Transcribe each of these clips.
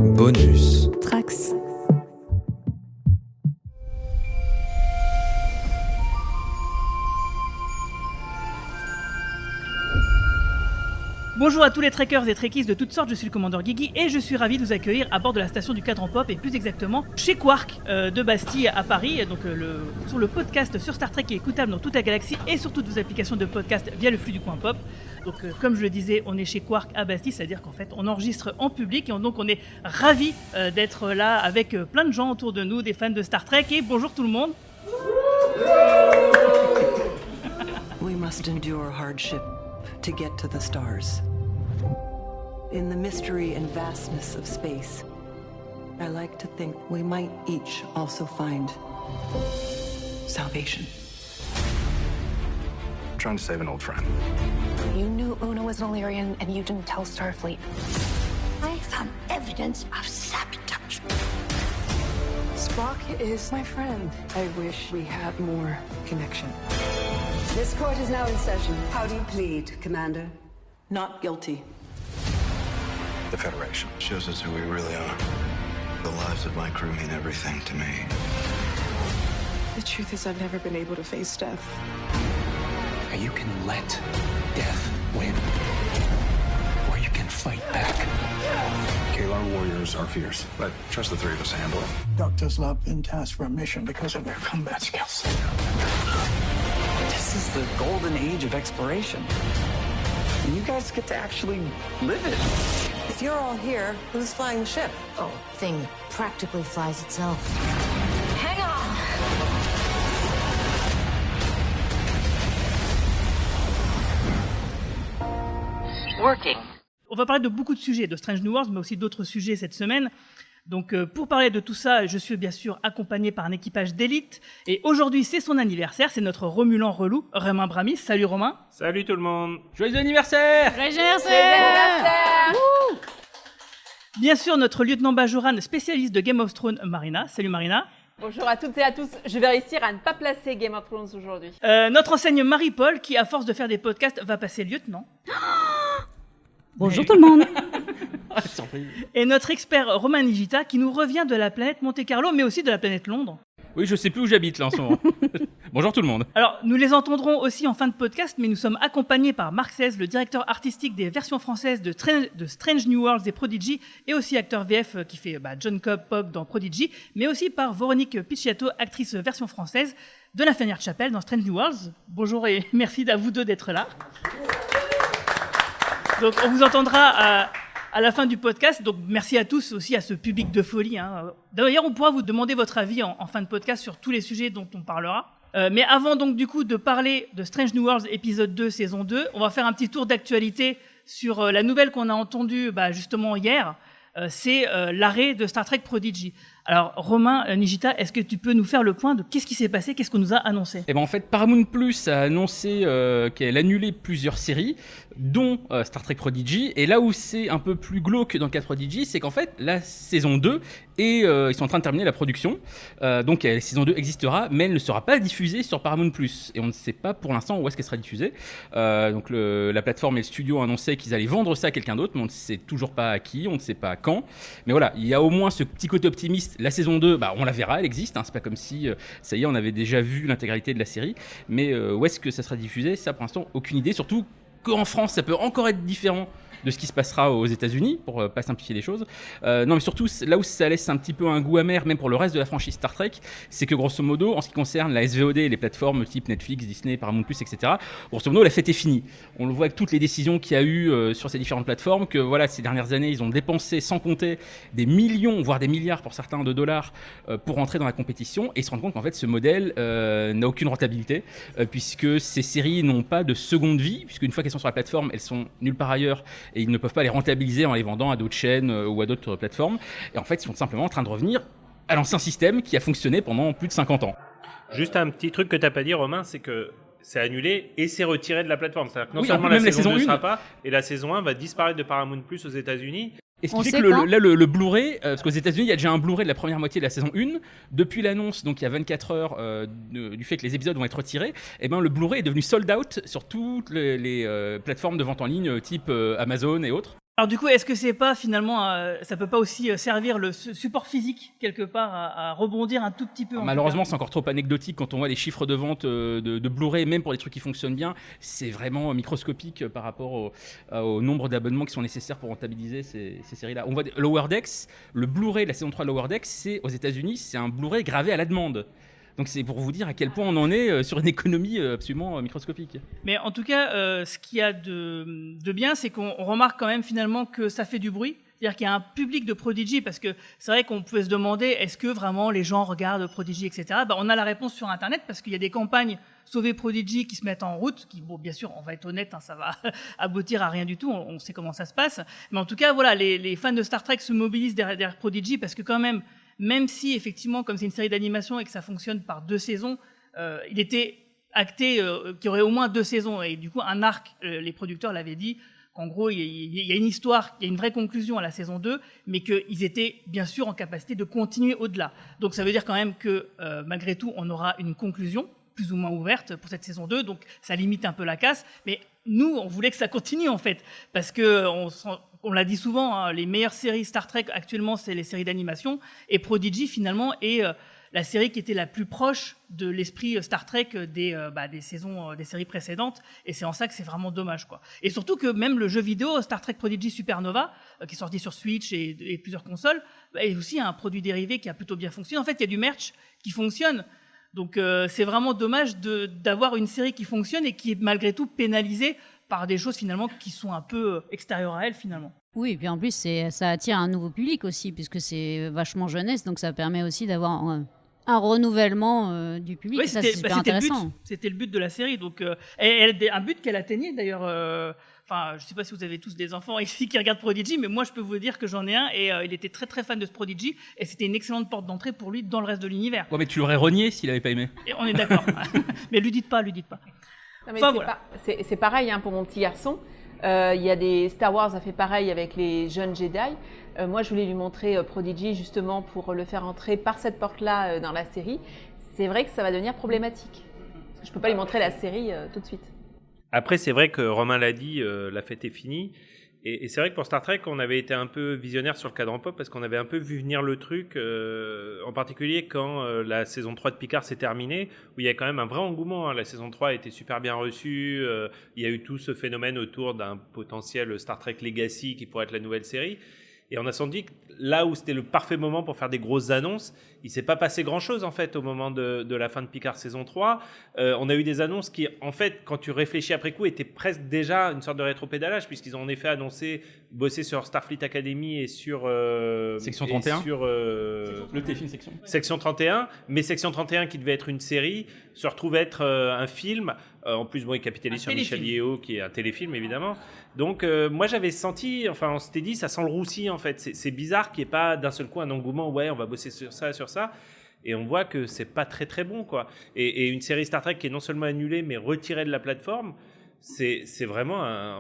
Bonus. Trax. Bonjour à tous les trekkers et trekkies de toutes sortes, je suis le commandeur Guigui et je suis ravi de vous accueillir à bord de la station du Cadran Pop et plus exactement chez Quark de Bastille à Paris, donc sur le podcast sur Star Trek qui est écoutable dans toute la galaxie et sur toutes vos applications de podcast via le flux du coin pop. Donc comme je le disais, on est chez Quark à Bastille, c'est-à-dire qu'en fait on enregistre en public et donc on est ravis d'être là avec plein de gens autour de nous, des fans de Star Trek et bonjour tout le monde. We must endure hardship to get to the stars. In the mystery and vastness of space, I like to think we might each also find salvation. I'm trying to save an old friend. You knew Una was an Illyrian and you didn't tell Starfleet. I found evidence of sabotage. Spock is my friend. I wish we had more connection. This court is now in session. How do you plead, Commander? Not guilty. The Federation shows us who we really are. The lives of my crew mean everything to me. The truth is I've never been able to face death. You can let death win, or you can fight back. Kalar warriors are fierce, but trust the three of us to handle it. Doctor's not been tasked for a mission because of their combat skills. This is the golden age of exploration. And you guys get to actually live it. If you're all here, who's flying the ship? Oh, thing practically flies itself. Hang on! Working. On va parler de beaucoup de sujets, de Strange New Worlds mais aussi d'autres sujets cette semaine. Donc pour parler de tout ça, je suis bien sûr accompagné par un équipage d'élite. Et aujourd'hui, c'est son anniversaire, c'est notre Romulan relou, Romain Bramis. Salut Romain. Salut tout le monde. Joyeux anniversaire. Joyeux anniversaire. Bien sûr, notre lieutenant Bajoran, spécialiste de Game of Thrones, Marina. Salut Marina. Bonjour à toutes et à tous. Je vais réussir à ne pas placer Game of Thrones aujourd'hui. Notre enseigne Marie-Paul, qui à force de faire des podcasts, va passer lieutenant. Bonjour tout le monde. Et notre expert Romain Nigita, qui nous revient de la planète Monte-Carlo, mais aussi de la planète Londres. Oui, je sais plus où j'habite là en ce moment. Bonjour tout le monde. Alors, nous les entendrons aussi en fin de podcast, mais nous sommes accompagnés par Marc Sez, le directeur artistique des versions françaises de Strange New Worlds et Prodigy, et aussi acteur VF qui fait John Cobb Pop dans Prodigy, mais aussi par Véronique Picciato, actrice version française de La Fenêtre Chapelle dans Strange New Worlds. Bonjour et merci à vous deux d'être là. Donc, on vous entendra à la fin du podcast. Donc, merci à tous aussi à ce public de folie. D'ailleurs, on pourra vous demander votre avis en fin de podcast sur tous les sujets dont on parlera. Mais avant donc du coup de parler de Strange New Worlds épisode 2 saison 2, on va faire un petit tour d'actualité sur la nouvelle qu'on a entendue justement hier. C'est l'arrêt de Star Trek Prodigy. Alors Romain Nigita, est-ce que tu peux nous faire le point de qu'est-ce qui s'est passé, qu'est-ce qu'on nous a annoncé ? En fait, Paramount Plus a annoncé qu'elle annulait plusieurs séries, dont Star Trek Prodigy. Et là où c'est un peu plus glauque dans le cas de Prodigy, c'est qu'en fait, la saison 2, ils sont en train de terminer la production. Donc la saison 2 existera, mais elle ne sera pas diffusée sur Paramount Plus. Et on ne sait pas pour l'instant où est-ce qu'elle sera diffusée. Donc la plateforme et le studio ont annoncé qu'ils allaient vendre ça à quelqu'un d'autre, mais on ne sait toujours pas à qui, on ne sait pas quand. Mais voilà, il y a au moins ce petit côté optimiste. La saison 2, on la verra, elle existe. C'est pas comme si, ça y est, on avait déjà vu l'intégralité de la série. Mais où est-ce que ça sera diffusé ? Ça, pour l'instant, aucune idée. Surtout qu'en France, ça peut encore être différent de ce qui se passera aux États-Unis, pour pas simplifier les choses. Non, mais surtout, là où ça laisse un petit peu un goût amer, même pour le reste de la franchise Star Trek, c'est que grosso modo, en ce qui concerne la SVOD et les plateformes type Netflix, Disney, Paramount+, etc., grosso modo, la fête est finie. On le voit avec toutes les décisions qu'il y a eu sur ces différentes plateformes, que voilà, ces dernières années, ils ont dépensé, sans compter, des millions, voire des milliards pour certains de dollars, pour entrer dans la compétition, et ils se rendent compte qu'en fait, ce modèle n'a aucune rentabilité, puisque ces séries n'ont pas de seconde vie, puisque une fois qu'elles sont sur la plateforme, elles sont nulle part ailleurs, et ils ne peuvent pas les rentabiliser en les vendant à d'autres chaînes ou à d'autres plateformes. Et en fait, ils sont simplement en train de revenir à l'ancien système qui a fonctionné pendant plus de 50 ans. Juste un petit truc que tu n'as pas dit, Romain, c'est que c'est annulé et c'est retiré de la plateforme. C'est-à-dire que non seulement la saison 2 ne sera pas, et la saison 1 va disparaître de Paramount Plus aux États-Unis. Et ce qui fait que le Blu-ray, parce qu'aux États-Unis, il y a déjà un Blu-ray de la première moitié de la saison 1. Depuis l'annonce, donc il y a 24 heures du fait que les épisodes vont être retirés, et le Blu-ray est devenu sold out sur toutes les plateformes de vente en ligne type Amazon et autres. Alors du coup, est-ce que c'est pas finalement, ça peut pas aussi servir le support physique quelque part à rebondir un tout petit peu? Malheureusement, c'est encore trop anecdotique quand on voit les chiffres de vente de Blu-ray, même pour les trucs qui fonctionnent bien, c'est vraiment microscopique par rapport au nombre d'abonnements qui sont nécessaires pour rentabiliser ces séries-là. On voit Lower Decks, le Blu-ray de la saison 3 de Lower Decks, c'est aux États-Unis, c'est un Blu-ray gravé à la demande. Donc c'est pour vous dire à quel point on en est sur une économie absolument microscopique. Mais en tout cas, ce qu'il y a de bien, c'est qu'on remarque quand même finalement que ça fait du bruit. C'est-à-dire qu'il y a un public de Prodigy, parce que c'est vrai qu'on pouvait se demander est-ce que vraiment les gens regardent Prodigy, etc. On a la réponse sur Internet, parce qu'il y a des campagnes Sauver Prodigy qui se mettent en route, qui, bon, bien sûr, on va être honnête, ça va aboutir à rien du tout, on sait comment ça se passe. Mais en tout cas, voilà, les fans de Star Trek se mobilisent derrière Prodigy, parce que quand même si effectivement, comme c'est une série d'animation et que ça fonctionne par 2 saisons, il était acté qu'il y aurait au moins 2 saisons, et du coup un arc, les producteurs l'avaient dit, qu'en gros il y a une histoire, il y a une vraie conclusion à la saison 2, mais qu'ils étaient bien sûr en capacité de continuer au-delà. Donc ça veut dire quand même que malgré tout on aura une conclusion plus ou moins ouverte pour cette saison 2, donc ça limite un peu la casse, mais nous on voulait que ça continue en fait, parce que on l'a dit souvent, hein, les meilleures séries Star Trek actuellement, c'est les séries d'animation. Et Prodigy, finalement, est la série qui était la plus proche de l'esprit Star Trek des saisons, des séries précédentes. Et c'est en ça que c'est vraiment dommage, quoi. Et surtout que même le jeu vidéo Star Trek Prodigy Supernova, qui est sorti sur Switch et plusieurs consoles, est aussi un produit dérivé qui a plutôt bien fonctionné. En fait, il y a du merch qui fonctionne. Donc c'est vraiment dommage d'avoir une série qui fonctionne et qui est malgré tout pénalisée par des choses finalement qui sont un peu extérieures à elle finalement. Oui, et puis en plus ça attire un nouveau public aussi, puisque c'est vachement jeunesse, donc ça permet aussi d'avoir un renouvellement du public. Oui, ça, c'est super intéressant. C'était le but de la série, donc un but qu'elle atteignait d'ailleurs. Enfin, je ne sais pas si vous avez tous des enfants ici qui regardent Prodigy, mais moi je peux vous dire que j'en ai un et il était très très fan de ce Prodigy et c'était une excellente porte d'entrée pour lui dans le reste de l'univers. Ouais, mais tu l'aurais renié s'il n'avait pas aimé. Et on est d'accord. Mais lui dites pas. Non, mais enfin, c'est pareil hein, pour mon petit garçon. Il y a des Star Wars a fait pareil avec les jeunes Jedi. Moi, je voulais lui montrer Prodigy justement pour le faire entrer par cette porte-là dans la série. C'est vrai que ça va devenir problématique. Je ne peux pas lui montrer la série tout de suite. Après, c'est vrai que Romain l'a dit, la fête est finie. Et c'est vrai que pour Star Trek, on avait été un peu visionnaire sur le cadran pop parce qu'on avait un peu vu venir le truc, en particulier quand la saison 3 de Picard s'est terminée, où il y a quand même un vrai engouement. Hein. La saison 3 a été super bien reçue, il y a eu tout ce phénomène autour d'un potentiel Star Trek Legacy qui pourrait être la nouvelle série. Et on a senti que là où c'était le parfait moment pour faire des grosses annonces, il ne s'est pas passé grand-chose en fait au moment de la fin de Picard saison 3. On a eu des annonces qui, en fait, quand tu réfléchis après coup, étaient presque déjà une sorte de rétropédalage, puisqu'ils ont en effet annoncé bosser sur Starfleet Academy et sur... Section 31 et sur, le téléfilm Section. Section 31, mais Section 31 qui devait être une série, se retrouve être un film. En plus, bon, il capitalise sur Michel Yeo, qui est un téléfilm, évidemment. Donc, moi, j'avais senti, enfin, on s'était dit, ça sent le roussi, en fait. C'est bizarre qu'il n'y ait pas d'un seul coup un engouement, ouais, on va bosser sur ça, sur ça. Et on voit que c'est pas très, très bon, quoi. Et une série Star Trek qui est non seulement annulée, mais retirée de la plateforme, c'est vraiment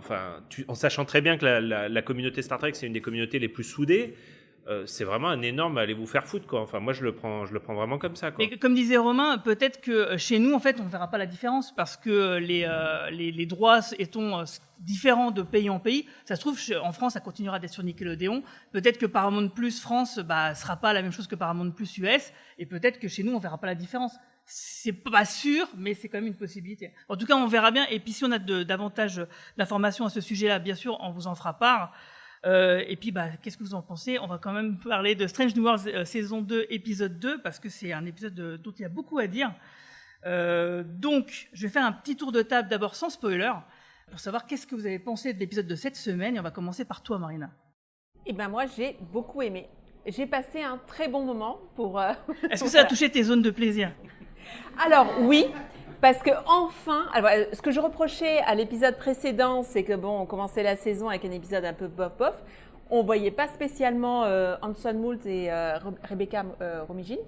en sachant très bien que la communauté Star Trek, c'est une des communautés les plus soudées. C'est vraiment un énorme allez vous faire foutre, quoi. Enfin, moi je le prends vraiment comme ça, quoi. Et comme disait Romain, peut-être que chez nous en fait on ne verra pas la différence parce que les droits étant différents de pays en pays, ça se trouve en France ça continuera d'être sur Nickelodeon, peut-être que Paramount Plus France sera pas la même chose que Paramount Plus US et peut-être que chez nous on verra pas la différence. C'est pas sûr, mais c'est quand même une possibilité. En tout cas, on verra bien. Et puis si on a davantage d'informations à ce sujet-là, bien sûr, on vous en fera part. Et puis, qu'est-ce que vous en pensez? On va quand même parler de Strange New Worlds saison 2, épisode 2, parce que c'est un épisode dont il y a beaucoup à dire. Donc, je vais faire un petit tour de table d'abord sans spoiler, pour savoir qu'est-ce que vous avez pensé de l'épisode de cette semaine. Et on va commencer par toi, Marina. Eh ben moi, j'ai beaucoup aimé. J'ai passé un très bon moment pour... Est-ce que ça a touché tes zones de plaisir? Alors, oui. Parce que enfin, alors, ce que je reprochais à l'épisode précédent, c'est que bon, on commençait la saison avec un épisode un peu bof-bof. On voyait pas spécialement Anson Mount et Rebecca Romijn.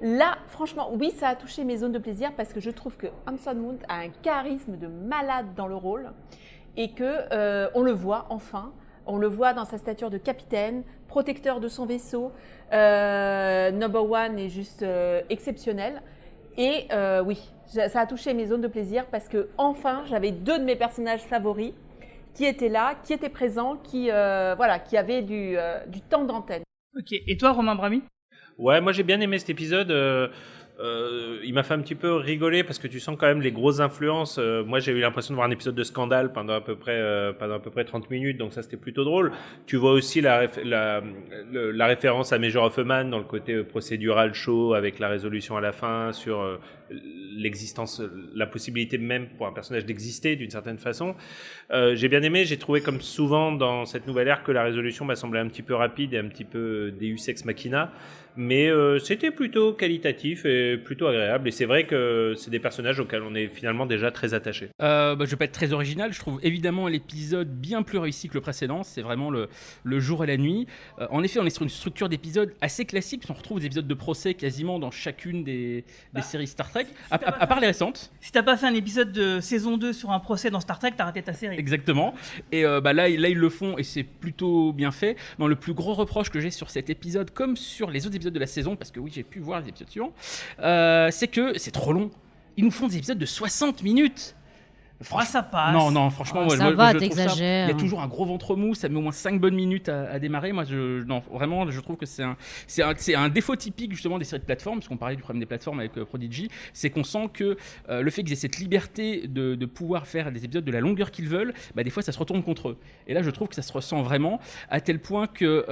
Là, franchement, oui, ça a touché mes zones de plaisir parce que je trouve que Anson Mount a un charisme de malade dans le rôle et que on le voit enfin. On le voit dans sa stature de capitaine, protecteur de son vaisseau. Number One est juste exceptionnel. Et oui, ça a touché mes zones de plaisir parce que enfin, j'avais 2 de mes personnages favoris qui était là, qui était présent, qui avait du temps d'antenne. Ok, et toi Romain Brami ? Ouais, moi j'ai bien aimé cet épisode. Il m'a fait un petit peu rigoler parce que tu sens quand même les grosses influences. Moi j'ai eu l'impression de voir un épisode de Scandale pendant à peu près 30 minutes, donc ça c'était plutôt drôle. Tu vois aussi la référence à Major of a Man dans le côté procédural chaud avec la résolution à la fin sur l'existence, la possibilité même pour un personnage d'exister d'une certaine façon. J'ai bien aimé, j'ai trouvé comme souvent dans cette nouvelle ère que la résolution m'a semblé un petit peu rapide et un petit peu Deus Ex Machina, mais c'était plutôt qualitatif et plutôt agréable, et c'est vrai que c'est des personnages auxquels on est finalement déjà très attaché. Je vais pas être très original, je trouve évidemment l'épisode bien plus réussi que le précédent, c'est vraiment le jour et la nuit. En effet, on est sur une structure d'épisodes assez classique, on retrouve des épisodes de procès quasiment dans chacune des séries Star Trek, à part les récentes. Si t'as pas fait un épisode de saison 2 sur un procès dans Star Trek, t'as raté ta série. Exactement, et là ils le font et c'est plutôt bien fait. Non, le plus gros reproche que j'ai sur cet épisode, comme sur les autres épisodes de la saison, parce que oui j'ai pu voir les épisodes suivants, c'est que c'est trop long. Ils nous font des épisodes de 60 minutes. Ça passe. Non, franchement, moi, ça je va, trouve t'exagères. ça. Il y a toujours un gros ventre mou, ça met au moins 5 bonnes minutes à démarrer. Moi, vraiment, je trouve que c'est un défaut typique justement des séries de plateformes, parce qu'on parlait du problème des plateformes avec Prodigy, c'est qu'on sent que le fait qu'ils aient cette liberté de pouvoir faire des épisodes de la longueur qu'ils veulent, des fois ça se retourne contre eux. Et là, je trouve que ça se ressent vraiment, à tel point que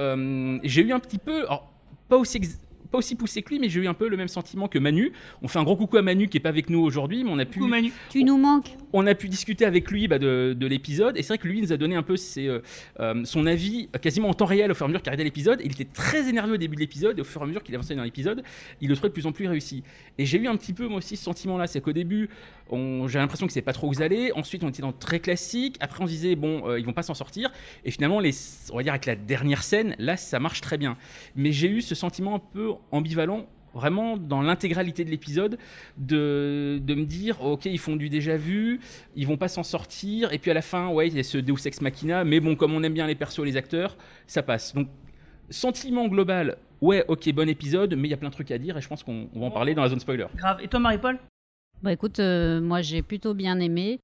j'ai eu un petit peu, alors, pas aussi poussé que lui, mais j'ai eu un peu le même sentiment que Manu. On fait un gros coucou à Manu qui est pas avec nous aujourd'hui, mais on a pu. Coucou Manu. Tu nous manques. On a pu discuter avec lui de l'épisode, et c'est vrai que lui il nous a donné un peu son avis quasiment en temps réel au fur et à mesure qu'il arrêtait l'épisode. Il était très énervé au début de l'épisode, et au fur et à mesure qu'il avançait dans l'épisode, il le trouvait de plus en plus réussi. Et j'ai eu un petit peu moi aussi ce sentiment-là, c'est qu'au début, j'ai l'impression que c'est pas trop où ils allaient. Ensuite, on était dans très classique. Après, on se disait ils vont pas s'en sortir. Et finalement, on va dire avec la dernière scène, là, ça marche très bien. Mais j'ai eu ce sentiment un peu ambivalent, vraiment dans l'intégralité de l'épisode, de me dire ok, ils font du déjà vu, ils vont pas s'en sortir, et puis à la fin il y a ce Deus Ex Machina, mais bon, comme on aime bien les persos et les acteurs, ça passe. Donc sentiment global, ok, bon épisode, mais il y a plein de trucs à dire et je pense qu'on va en parler dans la zone spoiler. Grave. Et toi Marie-Paul ? Écoute, moi j'ai plutôt bien aimé.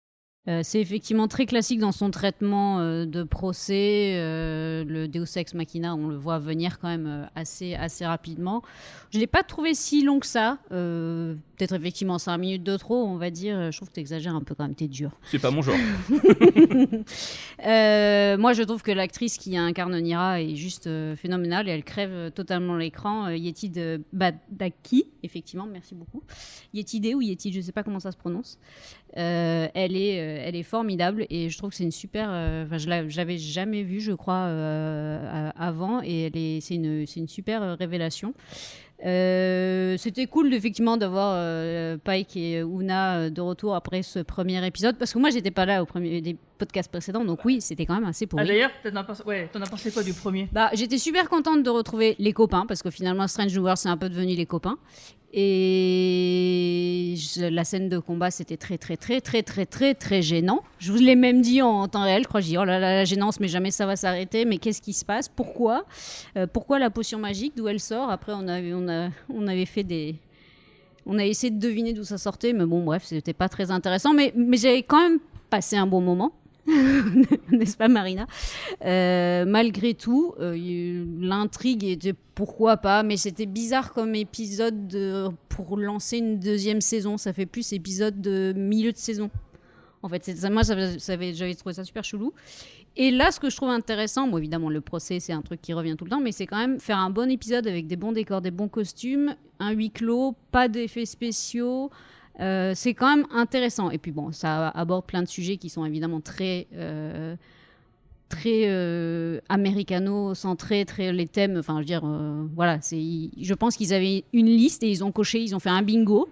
C'est effectivement très classique dans son traitement de procès. Le Deus Ex Machina, on le voit venir quand même assez rapidement. Je ne l'ai pas trouvé si long que ça. Peut-être effectivement 5 minutes de trop, on va dire. Je trouve que tu exagères un peu quand même, t'es dur. C'est pas mon genre. Moi, je trouve que l'actrice qui incarne Nira est juste phénoménale et elle crève totalement l'écran. Yetide Badaki, effectivement, merci beaucoup. Yetide ou Yetide, je ne sais pas comment ça se prononce. Elle est formidable et je trouve que c'est une super. Je l'avais jamais vue, je crois, avant, et c'est une super révélation. C'était cool effectivement d'avoir Pike et Una de retour après ce premier épisode, parce que moi j'étais pas là au premier des podcasts précédents, donc oui, c'était quand même assez pourri. D'ailleurs, t'en as pensé quoi du premier ? J'étais super contente de retrouver les copains, parce que finalement Strange New World c'est un peu devenu les copains. Et la scène de combat, c'était très, très, très, très, très, très, très gênant. Je vous l'ai même dit en temps réel, je crois. Je dis, oh là là, la gênance, mais jamais ça va s'arrêter. Mais qu'est-ce qui se passe ? Pourquoi la potion magique ? D'où elle sort ? Après, on avait fait on a essayé de deviner d'où ça sortait. Mais bon, bref, c'était pas très intéressant. Mais j'ai quand même passé un bon moment. N'est-ce pas, Marina ? Malgré tout, l'intrigue était pourquoi pas, mais c'était bizarre comme épisode pour lancer une deuxième saison. Ça fait plus épisode de milieu de saison. En fait, j'avais trouvé ça super chelou. Et là, ce que je trouve intéressant, bon, évidemment, le procès, c'est un truc qui revient tout le temps, mais c'est quand même faire un bon épisode avec des bons décors, des bons costumes, un huis clos, pas d'effets spéciaux. C'est quand même intéressant. Et puis bon, ça aborde plein de sujets qui sont évidemment très américano-centrés, très les thèmes. Enfin, je veux dire, voilà. Je pense qu'ils avaient une liste et ils ont coché, ils ont fait un bingo.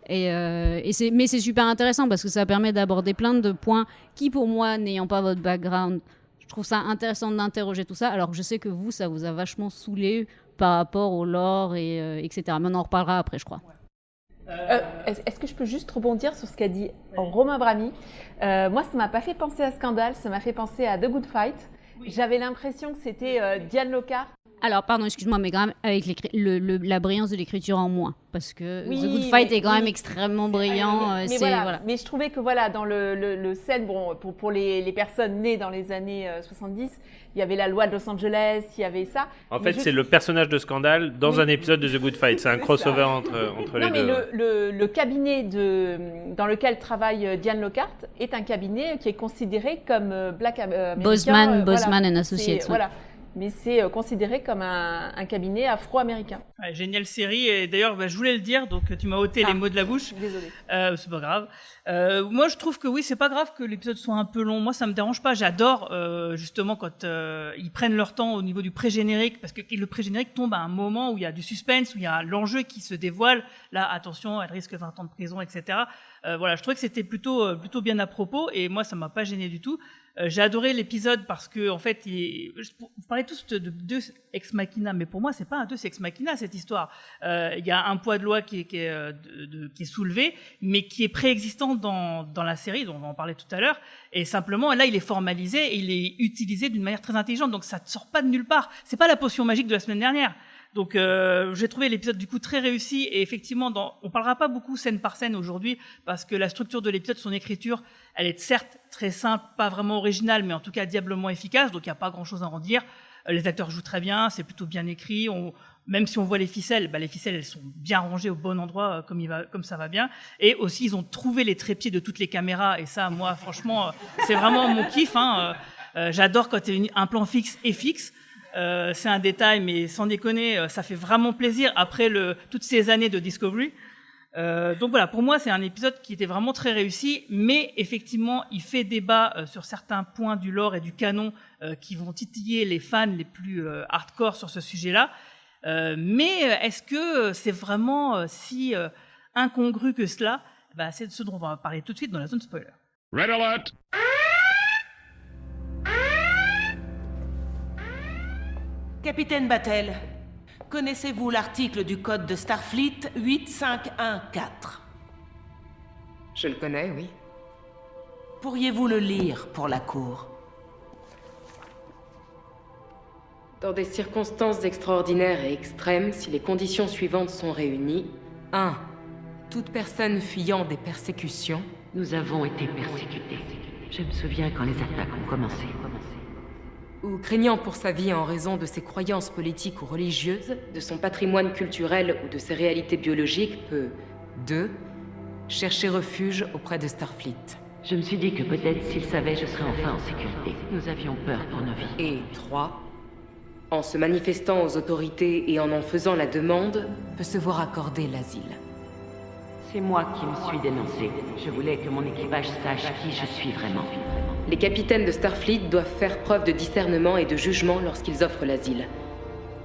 Mais c'est super intéressant parce que ça permet d'aborder plein de points qui, pour moi, n'ayant pas votre background, je trouve ça intéressant d'interroger tout ça. Alors, je sais que vous, ça vous a vachement saoulé par rapport au lore etc. Mais on en reparlera après, je crois. Est-ce que je peux juste rebondir sur ce qu'a dit Romain Brami ? Moi, ça ne m'a pas fait penser à Scandale, ça m'a fait penser à The Good Fight. Oui. J'avais l'impression que c'était Diane Lockhart Alors, pardon, excuse-moi, mais quand même, avec la brillance de l'écriture en moins. Parce que Oui, The Good Fight est quand même oui. extrêmement brillant. Mais voilà. Mais je trouvais que voilà, dans le scène, bon, pour les personnes nées dans les années 70, il y avait la loi de Los Angeles, il y y avait ça. En fait, c'est le personnage de Scandale dans un épisode de The Good Fight. C'est un crossover entre les deux. Non, mais le cabinet dans lequel travaille Diane Lockhart est un cabinet qui est considéré comme Black American. Bosman and Associates. Voilà. Mais c'est considéré comme un cabinet afro-américain. Ouais, géniale série, et d'ailleurs je voulais le dire, donc tu m'as ôté les mots de la bouche. Désolée. C'est pas grave. Moi je trouve que oui, c'est pas grave que l'épisode soit un peu long, moi ça me dérange pas, j'adore justement quand ils prennent leur temps au niveau du pré-générique, parce que le pré-générique tombe à un moment où il y a du suspense, où il y a l'enjeu qui se dévoile, là attention, elle risque 20 ans de prison, etc. Voilà, je trouvais que c'était plutôt bien à propos, et moi ça m'a pas gêné du tout. J'ai adoré l'épisode parce que en fait, vous parlez tous de deux ex machina, mais pour moi, c'est pas un deux ex machina cette histoire. Il y a un poids de loi qui est soulevé, mais qui est préexistant dans la série, dont on va en parler tout à l'heure. Et simplement, là, il est formalisé et il est utilisé d'une manière très intelligente. Donc, ça ne sort pas de nulle part. C'est pas la potion magique de la semaine dernière. Donc j'ai trouvé l'épisode du coup très réussi, et effectivement on parlera pas beaucoup scène par scène aujourd'hui parce que la structure de l'épisode, son écriture, elle est certes très simple, pas vraiment originale, mais en tout cas diablement efficace, donc il y a pas grand chose à en dire. Les acteurs jouent très bien, c'est plutôt bien écrit, même si on voit les ficelles elles sont bien rangées au bon endroit comme ça va bien, et aussi ils ont trouvé les trépieds de toutes les caméras, et ça moi franchement c'est vraiment mon kiff, hein. J'adore quand il y a un plan fixe et fixe. C'est un détail, mais sans déconner, ça fait vraiment plaisir après toutes ces années de Discovery. Donc voilà, pour moi, c'est un épisode qui était vraiment très réussi, mais effectivement, il fait débat sur certains points du lore et du canon qui vont titiller les fans les plus hardcore sur ce sujet-là. Mais est-ce que c'est vraiment si incongru que cela? C'est de ce dont on va parler tout de suite dans la zone spoiler. Red alert! Capitaine Battelle, connaissez-vous l'article du code de Starfleet 8514? Je le connais, oui. Pourriez-vous le lire pour la Cour? Dans des circonstances extraordinaires et extrêmes, si les conditions suivantes sont réunies: 1. Toute personne fuyant des persécutions. Nous avons été persécutés. Je me souviens quand les attaques ont commencé. Ou craignant pour sa vie en raison de ses croyances politiques ou religieuses, de son patrimoine culturel ou de ses réalités biologiques peut... 2. Chercher refuge auprès de Starfleet. Je me suis dit que peut-être s'il savait, je serais enfin en sécurité. Nous avions peur pour nos vies. Et 3. En se manifestant aux autorités et en faisant la demande, peut se voir accorder l'asile. C'est moi qui me suis dénoncé. Je voulais que mon équipage sache qui je suis vraiment. Les capitaines de Starfleet doivent faire preuve de discernement et de jugement lorsqu'ils offrent l'asile.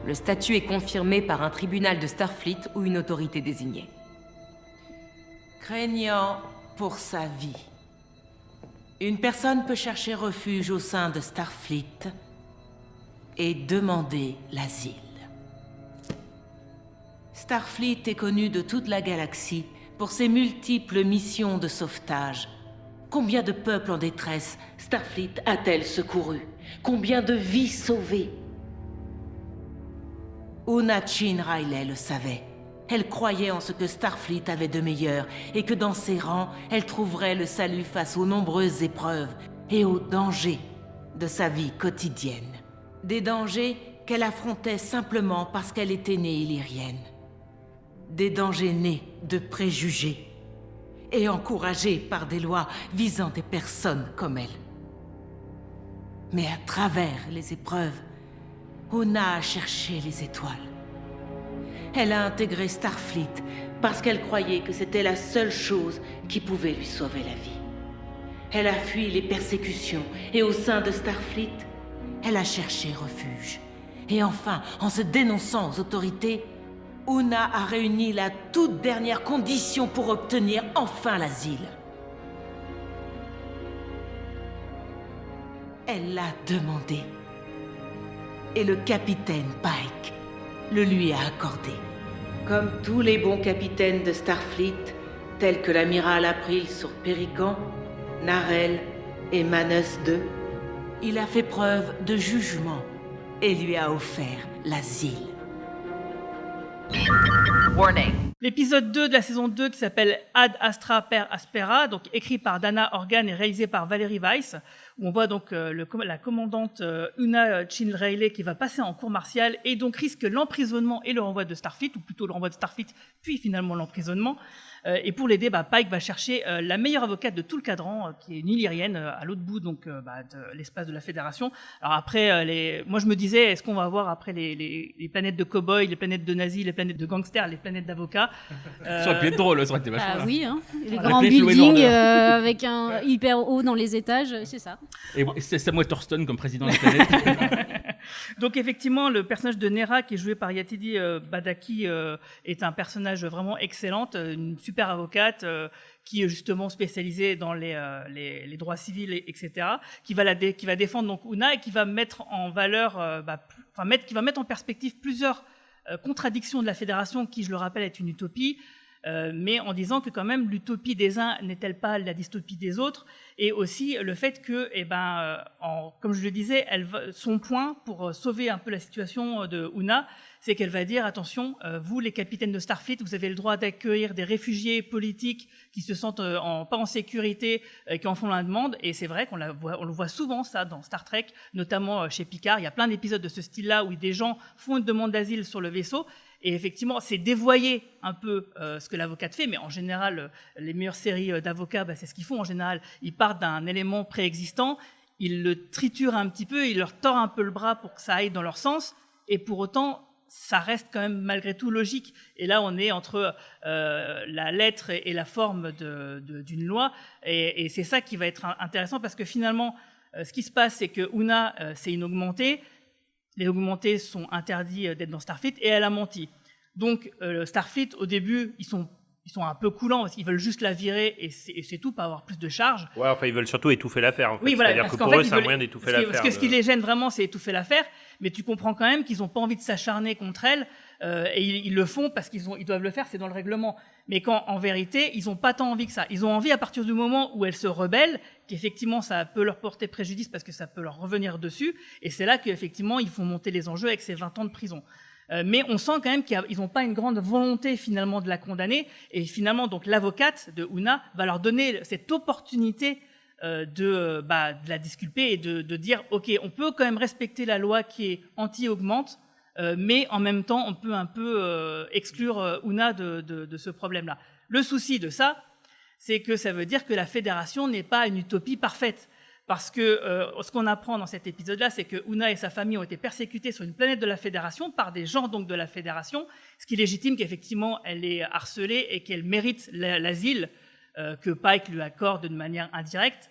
Le statut est confirmé par un tribunal de Starfleet ou une autorité désignée. Craignant pour sa vie. Une personne peut chercher refuge au sein de Starfleet et demander l'asile. Starfleet est connu de toute la galaxie pour ses multiples missions de sauvetage. Combien de peuples en détresse Starfleet a-t-elle secouru? Combien de vies sauvées? Una Chin Riley le savait. Elle croyait en ce que Starfleet avait de meilleur et que dans ses rangs, elle trouverait le salut face aux nombreuses épreuves et aux dangers de sa vie quotidienne. Des dangers qu'elle affrontait simplement parce qu'elle était née illyrienne. Des dangers nés de préjugés et encouragés par des lois visant des personnes comme elle. Mais à travers les épreuves, Una a cherché les étoiles. Elle a intégré Starfleet parce qu'elle croyait que c'était la seule chose qui pouvait lui sauver la vie. Elle a fui les persécutions et au sein de Starfleet, elle a cherché refuge. Et enfin, en se dénonçant aux autorités, Una a réuni la toute dernière condition pour obtenir enfin l'asile. Elle l'a demandé. Et le capitaine Pike le lui a accordé. Comme tous les bons capitaines de Starfleet, tels que l'amiral April sur Pérican, Narelle et Manus II, il a fait preuve de jugement et lui a offert l'asile. Warning. L'épisode 2 de la saison 2 qui s'appelle Ad Astra per Aspera, donc écrit par Dana Organ et réalisé par Valerie Weiss, où on voit donc la commandante Una Chin Riley qui va passer en cour martiale et donc risque l'emprisonnement et le renvoi de Starfleet, ou plutôt le renvoi de Starfleet, puis finalement l'emprisonnement. Et pour l'aider, Pike va chercher la meilleure avocate de tout le cadran, qui est une Illyrienne, à l'autre bout donc de l'espace de la Fédération. Alors après, moi je me disais, est-ce qu'on va avoir après les planètes de cow-boys, les planètes de nazis, les planètes de gangsters, les planètes d'avocats Ça aurait pu être drôle, ça aurait été vachement. Ah oui, hein. Les Voilà. grands Avec Law and buildings Order. avec un hyper haut dans les étages, c'est ça. Et c'est Sam Waterston comme président de la planète. Donc effectivement, le personnage de Nera, qui est joué par Yatidi Badaki, est un personnage vraiment excellente, une super avocate qui est justement spécialisée dans les droits civils, etc., qui va défendre donc Una et qui va mettre en valeur, qui va mettre en perspective plusieurs contradictions de la Fédération, qui, je le rappelle, est une utopie. Mais en disant que quand même l'utopie des uns n'est-elle pas la dystopie des autres, et aussi le fait que, comme je le disais, son point pour sauver un peu la situation de Una, c'est qu'elle va dire attention, vous les capitaines de Starfleet, vous avez le droit d'accueillir des réfugiés politiques qui se sentent pas en sécurité, qui en font la demande, et c'est vrai qu'on le voit souvent ça dans Star Trek, notamment chez Picard. Il y a plein d'épisodes de ce style-là où des gens font une demande d'asile sur le vaisseau. Et effectivement, c'est dévoyer un peu ce que l'avocate fait, mais en général, les meilleures séries d'avocats, c'est ce qu'ils font en général. Ils partent d'un élément préexistant, ils le triturent un petit peu, ils leur tordent un peu le bras pour que ça aille dans leur sens, et pour autant, ça reste quand même malgré tout logique. Et là, on est entre la lettre et la forme d'une loi, et c'est ça qui va être intéressant, parce que finalement, ce qui se passe, c'est que Una, c'est une augmentée. Les augmentés sont interdits d'être dans Starfleet et elle a menti. Donc Starfleet, au début, ils sont un peu coulants parce qu'ils veulent juste la virer et c'est tout, pas avoir plus de charge. Ouais, enfin, ils veulent surtout étouffer l'affaire. En fait. Oui, voilà, c'est-à-dire que parce pour eux, c'est un moyen d'étouffer l'affaire. Parce que ce qui les gêne vraiment, c'est étouffer l'affaire, mais tu comprends quand même qu'ils n'ont pas envie de s'acharner contre elle, et ils le font parce qu'ils doivent le faire, c'est dans le règlement. Mais quand, en vérité, ils n'ont pas tant envie que ça. Ils ont envie, à partir du moment où elle se rebelle, qu'effectivement, ça peut leur porter préjudice parce que ça peut leur revenir dessus, et c'est là qu'effectivement, ils font monter les enjeux avec ces 20 ans de prison. Mais on sent quand même qu'ils n'ont pas une grande volonté finalement de la condamner, et finalement donc l'avocate de Una va leur donner cette opportunité de la disculper et de dire ok, on peut quand même respecter la loi qui est anti-augmente, mais en même temps on peut un peu exclure Una de ce problème-là. Le souci de ça, c'est que ça veut dire que la Fédération n'est pas une utopie parfaite. Parce que ce qu'on apprend dans cet épisode-là, c'est que Una et sa famille ont été persécutées sur une planète de la Fédération par des gens donc de la Fédération, ce qui légitime qu'effectivement elle est harcelée et qu'elle mérite l'asile que Pike lui accorde de manière indirecte.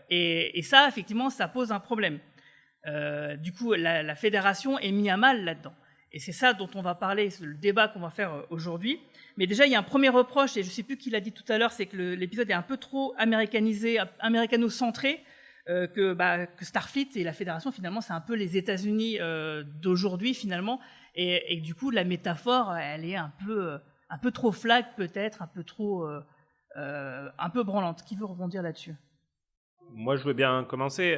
Et ça, effectivement, ça pose un problème. Du coup, la Fédération est mise à mal là-dedans. Et c'est ça dont on va parler, c'est le débat qu'on va faire aujourd'hui. Mais déjà, il y a un premier reproche, et je ne sais plus qui l'a dit tout à l'heure, c'est que l'épisode est un peu trop américanisé, américano-centré, que Starfleet et la Fédération, finalement, c'est un peu les États-Unis d'aujourd'hui, finalement. Et du coup, la métaphore, elle est un peu trop flag, peut-être, un peu branlante. Qui veut rebondir là-dessus ? Moi, je veux bien commencer.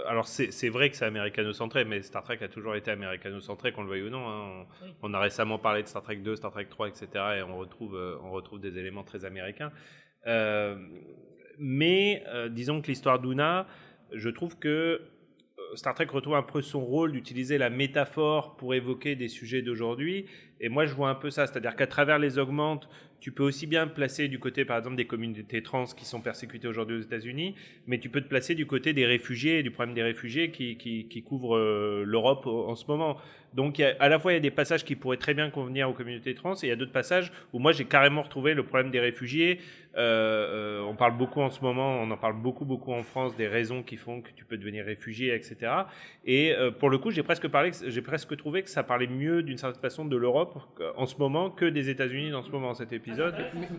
Alors, c'est vrai que c'est américano-centré, mais Star Trek a toujours été américano-centré, qu'on le veuille ou non. Hein. On a récemment parlé de Star Trek 2, Star Trek 3, etc., et on retrouve des éléments très américains. Mais disons que l'histoire d'Una, je trouve que Star Trek retrouve un peu son rôle d'utiliser la métaphore pour évoquer des sujets d'aujourd'hui. Et moi, je vois un peu ça, c'est-à-dire qu'à travers les augmentes, tu peux aussi bien te placer du côté, par exemple, des communautés trans qui sont persécutées aujourd'hui aux États-Unis, mais tu peux te placer du côté des réfugiés, du problème des réfugiés qui couvre l'Europe en ce moment. Donc, à la fois, il y a des passages qui pourraient très bien convenir aux communautés trans, et il y a d'autres passages où moi, j'ai carrément retrouvé le problème des réfugiés. On parle beaucoup en ce moment, on en parle beaucoup en France, des raisons qui font que tu peux devenir réfugié, etc. Et pour le coup, j'ai presque trouvé que ça parlait mieux d'une certaine façon de l'Europe en ce moment que des États-Unis dans ce moment, cet épisode.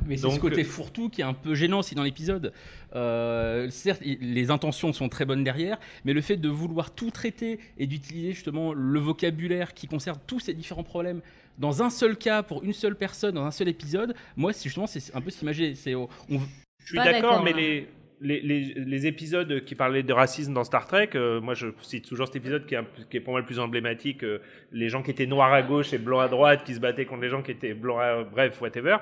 Mais c'est ce côté fourre-tout qui est un peu gênant aussi dans l'épisode. Certes, les intentions sont très bonnes derrière, mais le fait de vouloir tout traiter et d'utiliser justement le vocabulaire qui concerne tous ces différents problèmes dans un seul cas, pour une seule personne, dans un seul épisode, moi, c'est un peu ce qui m'a gêné. Je suis d'accord, mais les épisodes qui parlaient de racisme dans Star Trek, moi je cite toujours cet épisode qui est pour moi le plus emblématique, les gens qui étaient noirs à gauche et blancs à droite, qui se battaient contre les gens qui étaient blancs bref, whatever.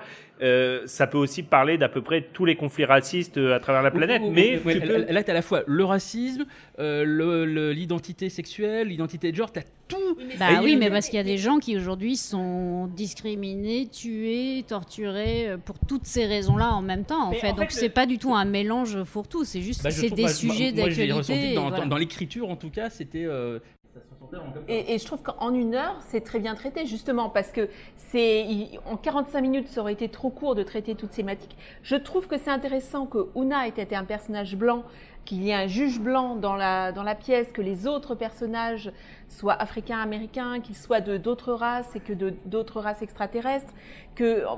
Ça peut aussi parler d'à peu près tous les conflits racistes à travers la planète. Là, tu as à la fois le racisme, l'identité sexuelle, l'identité de genre, tu as tout. Oui, mais parce qu'il y a des gens qui aujourd'hui sont discriminés, tués, torturés pour toutes ces raisons-là en même temps. En fait. Donc c'est pas du tout un mélange fourre-tout, c'est juste c'est des sujets d'actualité. Dans l'écriture, en tout cas, c'était. Et je trouve qu'en 1 heure, c'est très bien traité, justement, parce que en 45 minutes, ça aurait été trop court de traiter toutes ces thématiques. Je trouve que c'est intéressant que Una ait été un personnage blanc, qu'il y ait un juge blanc dans la pièce, que les autres personnages soient africains-américains, qu'ils soient d'autres races et que d'autres races extraterrestres.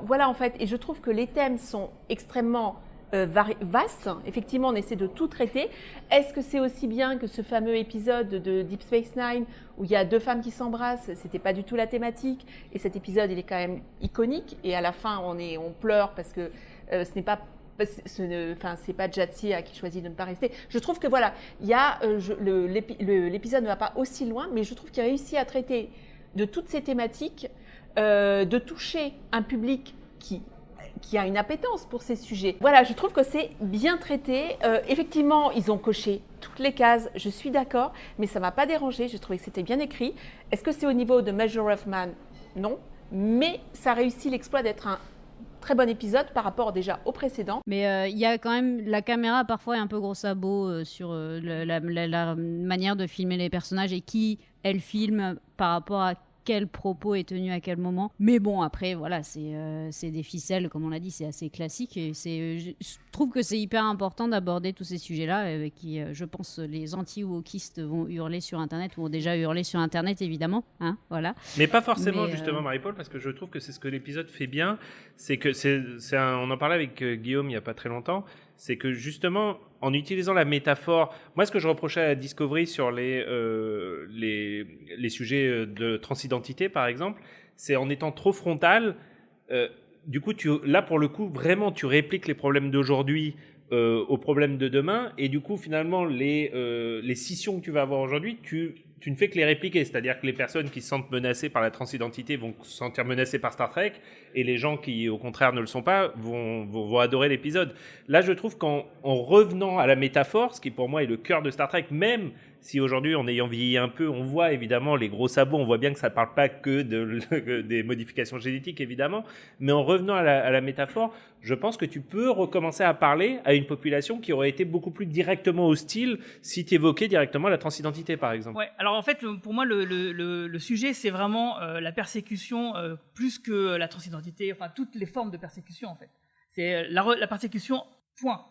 Voilà, en fait, et je trouve que les thèmes sont extrêmement vaste. Effectivement, on essaie de tout traiter. Est-ce que c'est aussi bien que ce fameux épisode de Deep Space Nine où il y a 2 femmes qui s'embrassent? C'était pas du tout la thématique. Et cet épisode, il est quand même iconique. Et à la fin, on pleure parce que ce n'est pas c'est pas Jadzia qui choisit de ne pas rester. Je trouve que voilà, il y a l'épisode ne va pas aussi loin, mais je trouve qu'il réussit à traiter de toutes ces thématiques, de toucher un public qui a une appétence pour ces sujets. Voilà, je trouve que c'est bien traité. Effectivement, ils ont coché toutes les cases, je suis d'accord, mais ça ne m'a pas dérangé, j'ai trouvé que c'était bien écrit. Est-ce que c'est au niveau de Measure of Man? Non, mais ça réussit l'exploit d'être un très bon épisode par rapport déjà au précédent. Mais il y a quand même, la caméra parfois est un peu gros sabot sur la manière de filmer les personnages et qui elle filme par rapport à quel propos est tenu à quel moment. Mais bon, après, voilà, c'est des ficelles, comme on l'a dit, c'est assez classique. Et je trouve que c'est hyper important d'aborder tous ces sujets-là, qui, je pense, les anti-wokistes vont hurler sur Internet, ou ont déjà hurlé sur Internet, évidemment. Hein, voilà. Mais pas forcément, justement, Marie-Paul, parce que je trouve que c'est ce que l'épisode fait bien. C'est que on en parlait avec Guillaume il n'y a pas très longtemps. C'est que justement, en utilisant la métaphore, moi ce que je reprochais à Discovery sur les sujets de transidentité par exemple, c'est en étant trop frontal, du coup là pour le coup vraiment tu répliques les problèmes d'aujourd'hui aux problèmes de demain, et du coup finalement les scissions que tu vas avoir aujourd'hui, tu ne fais que les répliquer, c'est-à-dire que les personnes qui se sentent menacées par la transidentité vont se sentir menacées par Star Trek, et les gens qui au contraire ne le sont pas vont adorer l'épisode. Là je trouve qu'en revenant à la métaphore, ce qui pour moi est le cœur de Star Trek, même si aujourd'hui en ayant vieilli un peu, on voit évidemment les gros sabots, on voit bien que ça ne parle pas que des modifications génétiques évidemment, mais en revenant à la métaphore, je pense que tu peux recommencer à parler à une population qui aurait été beaucoup plus directement hostile si tu évoquais directement la transidentité par exemple. Ouais, alors en fait pour moi le sujet c'est vraiment la persécution plus que la transidentité, enfin toutes les formes de persécution en fait. C'est la persécution, point.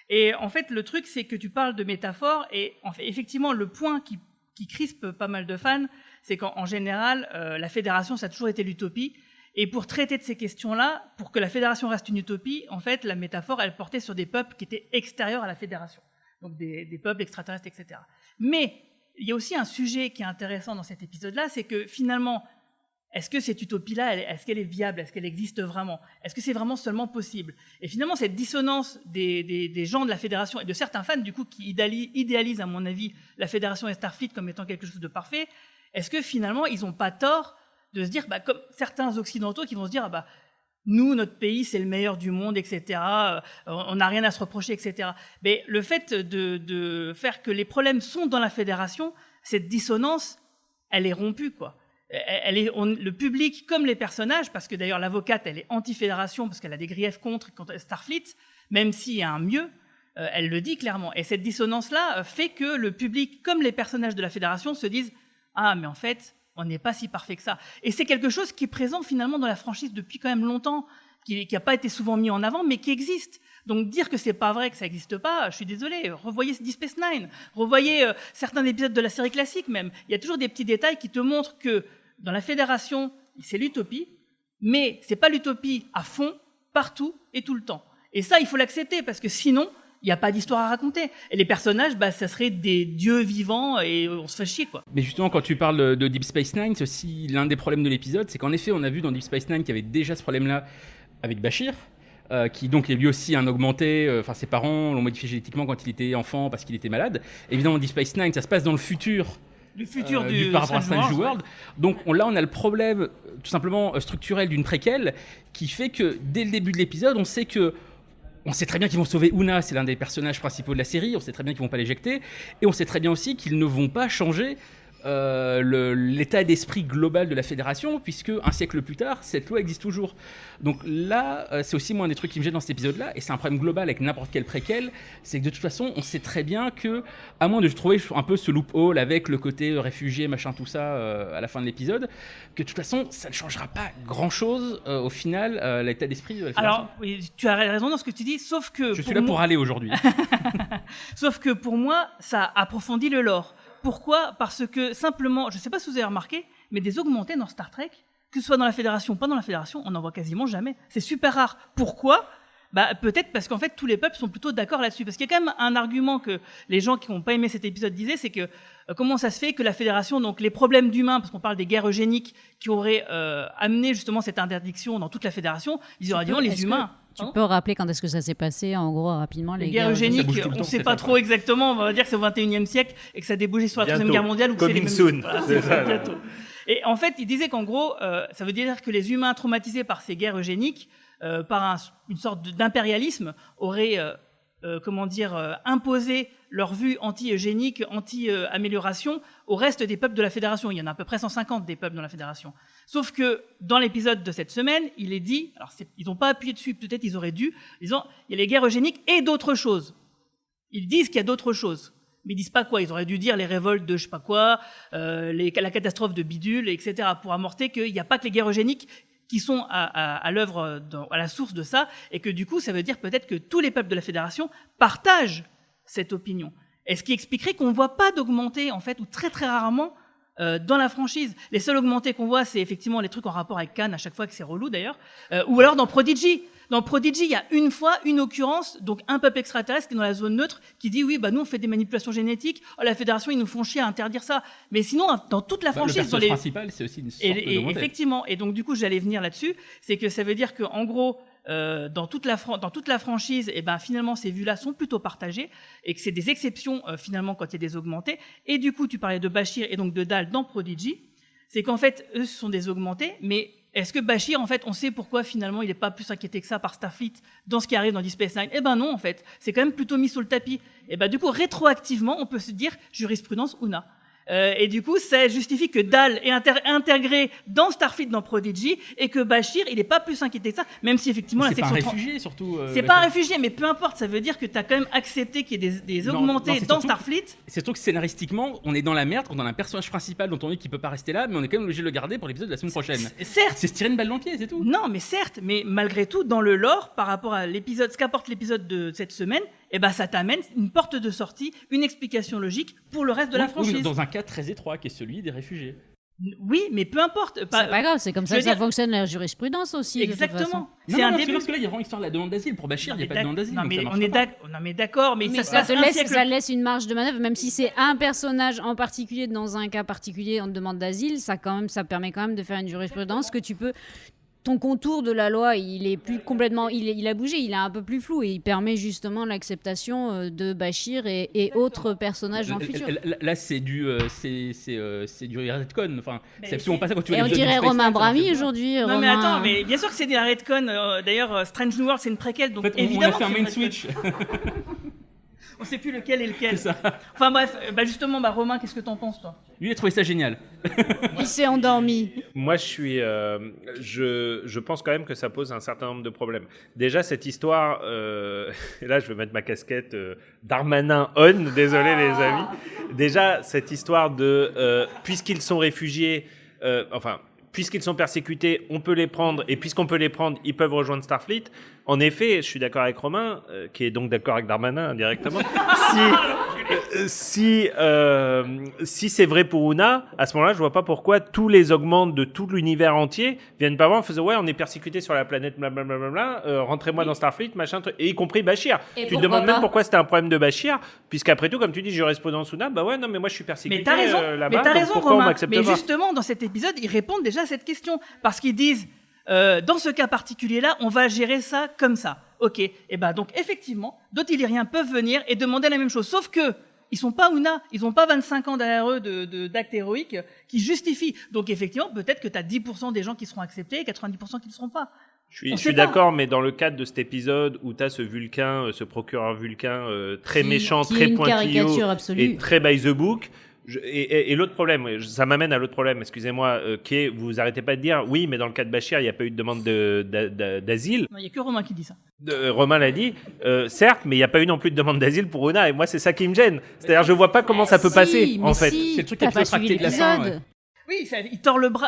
Et en fait, le truc, c'est que tu parles de métaphore, et en fait, effectivement, le point qui crispe pas mal de fans, c'est qu'en général, la fédération, ça a toujours été l'utopie. Et pour traiter de ces questions-là, pour que la fédération reste une utopie, en fait, la métaphore, elle portait sur des peuples qui étaient extérieurs à la fédération. Donc des peuples extraterrestres, etc. Mais il y a aussi un sujet qui est intéressant dans cet épisode-là, c'est que finalement, est-ce que cette utopie-là, est-ce qu'elle est viable? Est-ce qu'elle existe vraiment? Est-ce que c'est vraiment seulement possible? Et finalement, cette dissonance des gens de la Fédération et de certains fans, du coup, qui idéalisent, à mon avis, la Fédération et Starfleet comme étant quelque chose de parfait, est-ce que finalement, ils n'ont pas tort de se dire, comme certains Occidentaux qui vont se dire, nous, notre pays, c'est le meilleur du monde, etc. On n'a rien à se reprocher, etc. Mais le fait de faire que les problèmes sont dans la Fédération, cette dissonance, elle est rompue, quoi. Le public comme les personnages, parce que d'ailleurs l'avocate elle est anti-fédération parce qu'elle a des griefs contre Starfleet, même s'il y a un mieux, elle le dit clairement. Et cette dissonance-là fait que le public comme les personnages de la fédération se disent « Ah, mais en fait, on n'est pas si parfait que ça ». Et c'est quelque chose qui est présent finalement dans la franchise depuis quand même longtemps, qui n'a pas été souvent mis en avant, mais qui existe. Donc dire que c'est pas vrai, que ça n'existe pas, je suis désolé, revoyez Deep Space Nine, revoyez certains épisodes de la série classique même. Il y a toujours des petits détails qui te montrent que dans la fédération, c'est l'utopie, mais c'est pas l'utopie à fond, partout et tout le temps. Et ça, il faut l'accepter, parce que sinon, il n'y a pas d'histoire à raconter. Et les personnages, ça serait des dieux vivants et on se fait chier, quoi. Mais justement, quand tu parles de Deep Space Nine, c'est aussi l'un des problèmes de l'épisode, c'est qu'en effet, on a vu dans Deep Space Nine qu'il y avait déjà ce problème-là avec Bashir. qui donc est lui aussi un augmenté. Enfin, ses parents l'ont modifié génétiquement quand il était enfant parce qu'il était malade. Évidemment, Deep Space Nine, ça se passe dans le futur. Le futur par rapport à Strange New World. Donc là, on a le problème tout simplement structurel d'une préquelle qui fait que dès le début de l'épisode, on sait très bien qu'ils vont sauver Una, c'est l'un des personnages principaux de la série, on sait très bien qu'ils vont pas l'éjecter, et on sait très bien aussi qu'ils ne vont pas changer l'état d'esprit global de la Fédération, puisque un siècle plus tard, cette loi existe toujours. Donc là, c'est aussi moi un des trucs qui me gêne dans cet épisode-là, et c'est un problème global avec n'importe quel préquel, c'est que de toute façon, on sait très bien que, à moins de trouver un peu ce loophole avec le côté réfugié, machin, tout ça, à la fin de l'épisode, que de toute façon, ça ne changera pas grand-chose au final, l'état d'esprit de la Fédération. Alors, oui, tu as raison dans ce que tu dis, sauf que... Je suis là pour aller aujourd'hui. Sauf que pour moi, ça approfondit le lore. Pourquoi ? Parce que simplement, je ne sais pas si vous avez remarqué, mais des augmentés dans Star Trek, que ce soit dans la Fédération ou pas dans la Fédération, on n'en voit quasiment jamais. C'est super rare. Pourquoi ? Peut-être parce qu'en fait, tous les peuples sont plutôt d'accord là-dessus. Parce qu'il y a quand même un argument que les gens qui n'ont pas aimé cet épisode disaient, c'est que comment ça se fait que la Fédération, donc les problèmes d'humains, parce qu'on parle des guerres eugéniques qui auraient amené justement cette interdiction dans toute la Fédération, ils auraient dit non, les humains... Tu peux rappeler quand est-ce que ça s'est passé, en gros, rapidement, les guerres eugéniques, on ne sait pas trop exactement, on va dire que c'est au 21e siècle et que ça a débouché sur la Troisième Guerre mondiale. Ou que c'est les mêmes... soon. Voilà, c'est ça, bientôt. Et en fait, il disait qu'en gros, ça veut dire que les humains traumatisés par ces guerres eugéniques, par une sorte d'impérialisme, auraient imposé leur vue anti-eugénique, anti-amélioration au reste des peuples de la Fédération. Il y en a à peu près 150 des peuples dans la Fédération. Sauf que dans l'épisode de cette semaine, il est dit, alors ils n'ont pas appuyé dessus, peut-être ils auraient dû, disant il y a les guerres eugéniques et d'autres choses. Ils disent qu'il y a d'autres choses. Mais ils disent pas quoi. Ils auraient dû dire les révoltes de je sais pas quoi, la catastrophe de Bidule, etc. pour amorcer qu'il n'y a pas que les guerres eugéniques qui sont à l'œuvre, à la source de ça, et que du coup, ça veut dire peut-être que tous les peuples de la Fédération partagent cette opinion. Et ce qui expliquerait qu'on ne voit pas d'augmenter, en fait, ou très très rarement, dans la franchise. Les seuls augmentés qu'on voit, c'est effectivement les trucs en rapport avec Khan, à chaque fois que c'est relou d'ailleurs, ou alors dans Prodigy. Dans Prodigy, il y a une fois une occurrence, donc un peuple extraterrestre qui est dans la zone neutre, qui dit oui, nous on fait des manipulations génétiques, la Fédération ils nous font chier à interdire ça. Mais sinon, dans toute la franchise, le personnage principal, c'est aussi une sorte de effectivement. Et donc du coup, j'allais venir là-dessus, c'est que ça veut dire que en gros, dans toute la franchise, finalement ces vues-là sont plutôt partagées et que c'est des exceptions finalement quand il y a des augmentés. Et du coup, tu parlais de Bashir et donc de Dal dans Prodigy, c'est qu'en fait eux ce sont des augmentés, mais est-ce que Bashir, en fait, on sait pourquoi finalement il n'est pas plus inquiété que ça par Starfleet dans ce qui arrive dans Deep Space Nine ? Non, en fait, c'est quand même plutôt mis sous le tapis. Et du coup, rétroactivement, on peut se dire jurisprudence Una. Et du coup, ça justifie que Dal est intégré dans Starfleet, dans Prodigy, et que Bashir, il n'est pas plus inquiété que ça, même si effectivement la section... C'est pas un réfugié, surtout. C'est pas un réfugié, mais peu importe, ça veut dire que tu as quand même accepté qu'il y ait des augmentés dans Starfleet. C'est surtout que scénaristiquement, on est dans la merde, on a un personnage principal dont on dit qu'il peut pas rester là, mais on est quand même obligé de le garder pour l'épisode de la semaine prochaine. Certes. C'est se tirer une balle dans le pied, c'est tout. Non, mais certes, mais malgré tout, dans le lore, par rapport à l'épisode, ce qu'apporte l'épisode de cette semaine, ça t'amène une porte de sortie, une explication logique pour le reste de la franchise. Oui, dans un cas très étroit, qui est celui des réfugiés. Oui, mais peu importe. C'est pas grave, c'est comme ça que ça fonctionne la jurisprudence aussi. Exactement. C'est un début. Parce que là, il y a vraiment l'histoire de la demande d'asile. Pour Bashir, il n'y a pas de demande d'asile. Non, mais d'accord, mais ça laisse une marge de manœuvre, même si c'est un personnage en particulier, dans un cas particulier en demande d'asile, ça permet quand même de faire une jurisprudence que tu peux. Ton contour de la loi, il est plus complètement, il a bougé, il est un peu plus flou et il permet justement l'acceptation de Bashir et autres personnages dans le futur. Là, c'est du retcon. Enfin, c'est absolument pas ça quand tu vois. Et on dirait Romain Brami aujourd'hui. Non, mais attends, mais bien sûr que c'est des retcon. D'ailleurs, Strange New World, c'est une préquelle, donc évidemment. On a fait un main switch. On sait plus lequel est lequel. C'est ça. Enfin bref, justement, Romain, qu'est-ce que t'en penses, toi ? Lui, il a trouvé ça génial. Il s'est endormi. Moi, je pense quand même que ça pose un certain nombre de problèmes. Déjà, cette histoire, et là, je vais mettre ma casquette Darmanin on, désolé les amis. Déjà, cette histoire de, puisqu'ils sont réfugiés, puisqu'ils sont persécutés, on peut les prendre, et puisqu'on peut les prendre, ils peuvent rejoindre Starfleet. En effet, je suis d'accord avec Romain, qui est donc d'accord avec Darmanin indirectement. Si c'est vrai pour Una, à ce moment-là, je vois pas pourquoi tous les augmentes de tout l'univers entier viennent pas voir en faisant ouais, on est persécuté sur la planète, blablabla, rentrez-moi dans Starfleet, machin, et y compris Bashir. Tu te demandes même pourquoi c'était un problème de Bashir, puisqu'après tout, comme tu dis, jurisprudence Una, ouais, non, mais moi je suis persécuté là-bas. Mais t'as raison, pourquoi Romain. on m'accepte mais pas ? justement, dans cet épisode, ils répondent déjà à cette question parce qu'ils disent. dans ce cas particulier-là, on va gérer ça comme ça. Ok. Et ben donc effectivement, d'autres Illyriens peuvent venir et demander la même chose. Sauf que ils sont pas Una, ils ont pas 25 ans derrière eux d'actes héroïques qui justifient. Donc effectivement, peut-être que tu as 10% des gens qui seront acceptés et 90% qui ne seront pas. Je suis d'accord, mais dans le cadre de cet épisode où tu as ce Vulcain, ce procureur Vulcain très méchant, très pointilleux et très by the book. Et l'autre problème, ça m'amène à l'autre problème, excusez-moi, qui est, vous arrêtez pas de dire, oui, mais dans le cas de Bashir, il n'y a pas eu de demande d'asile. Il n'y a que Romain qui dit ça. Romain l'a dit, certes, mais il n'y a pas eu non plus de demande d'asile pour Una, et moi, c'est ça qui me gêne. C'est-à-dire, je vois pas comment ça peut passer, en fait. C'est le truc qui est tracté de la fin. Ouais. Oui,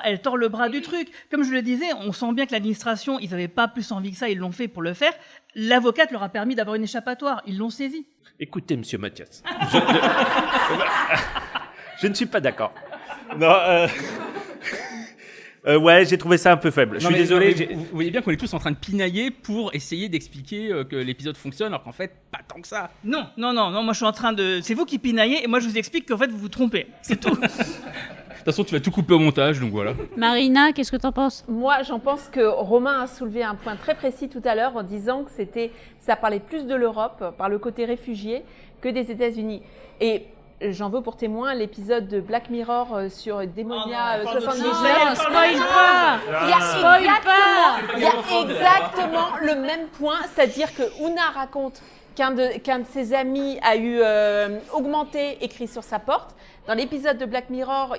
elle tord le bras du truc. Comme je le disais, on sent bien que l'administration, ils n'avaient pas plus envie que ça, ils l'ont fait pour le faire. L'avocate leur a permis d'avoir une échappatoire, ils l'ont saisi. Écoutez, monsieur Mathias, je ne suis pas d'accord. Non, ouais, j'ai trouvé ça un peu faible. Je suis désolé. Vous voyez bien qu'on est tous en train de pinailler pour essayer d'expliquer que l'épisode fonctionne, alors qu'en fait, pas tant que ça. Non, moi je suis en train de... C'est vous qui pinaillez et moi je vous explique qu'en fait vous vous trompez. C'est tout. De toute façon, tu vas tout couper au montage, donc voilà. Marina, qu'est-ce que t'en penses ? Moi, j'en pense que Romain a soulevé un point très précis tout à l'heure en disant que ça parlait plus de l'Europe par le côté réfugié que des États-Unis. Et j'en veux pour témoin l'épisode de Black Mirror sur Démonia 79. Spoil pas ! Il y a exactement le même point, c'est-à-dire que Una raconte qu'un de ses amis a eu augmenté écrit sur sa porte. Dans l'épisode de Black Mirror,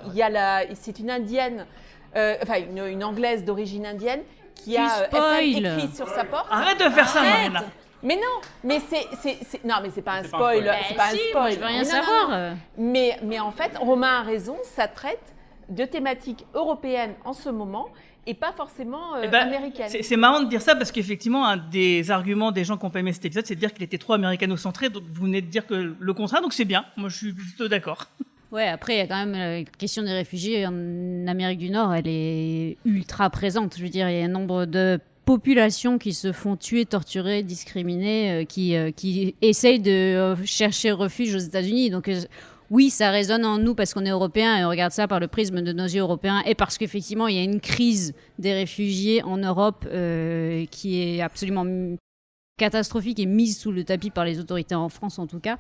c'est une indienne, une anglaise d'origine indienne qui a écrit sur sa porte. Arrête de faire ça, Marina. Mais non, mais c'est pas un spoil. C'est pas un spoil. Je veux rien savoir. Non. Mais en fait, Romain a raison, ça traite de thématiques européennes en ce moment et pas forcément américaines. C'est marrant de dire ça parce qu'effectivement, un des arguments des gens qui n'ont pas aimé cet épisode, c'est de dire qu'il était trop américano-centré. Donc vous venez de dire que le contraire, donc c'est bien. Moi, je suis plutôt d'accord. Ouais, après, il y a quand même la question des réfugiés en Amérique du Nord, elle est ultra présente. Je veux dire, il y a un nombre de populations qui se font tuer, torturer, discriminer, qui essayent de chercher refuge aux États-Unis. Donc, oui, ça résonne en nous parce qu'on est européens et on regarde ça par le prisme de nos yeux européens et parce qu'effectivement, il y a une crise des réfugiés en Europe qui est absolument catastrophique et mise sous le tapis par les autorités en France, en tout cas.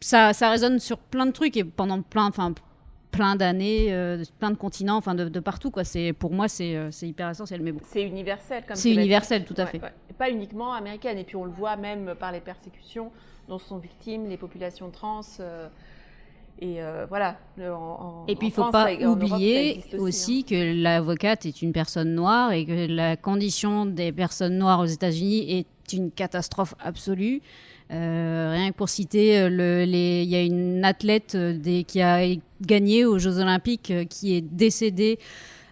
Ça résonne sur plein de trucs et pendant plein d'années, plein de continents, de partout, quoi. Pour moi, c'est hyper essentiel. Mais bon. C'est universel, comme c'est universel, tout à fait. Ouais. Et pas uniquement américaine. Et puis on le voit même par les persécutions dont sont victimes les populations trans. Voilà. Et puis il ne faut pas oublier aussi que l'avocate est une personne noire et que la condition des personnes noires aux États-Unis est une catastrophe absolue. Rien que pour citer, il y a une athlète qui a gagné aux Jeux Olympiques qui est décédée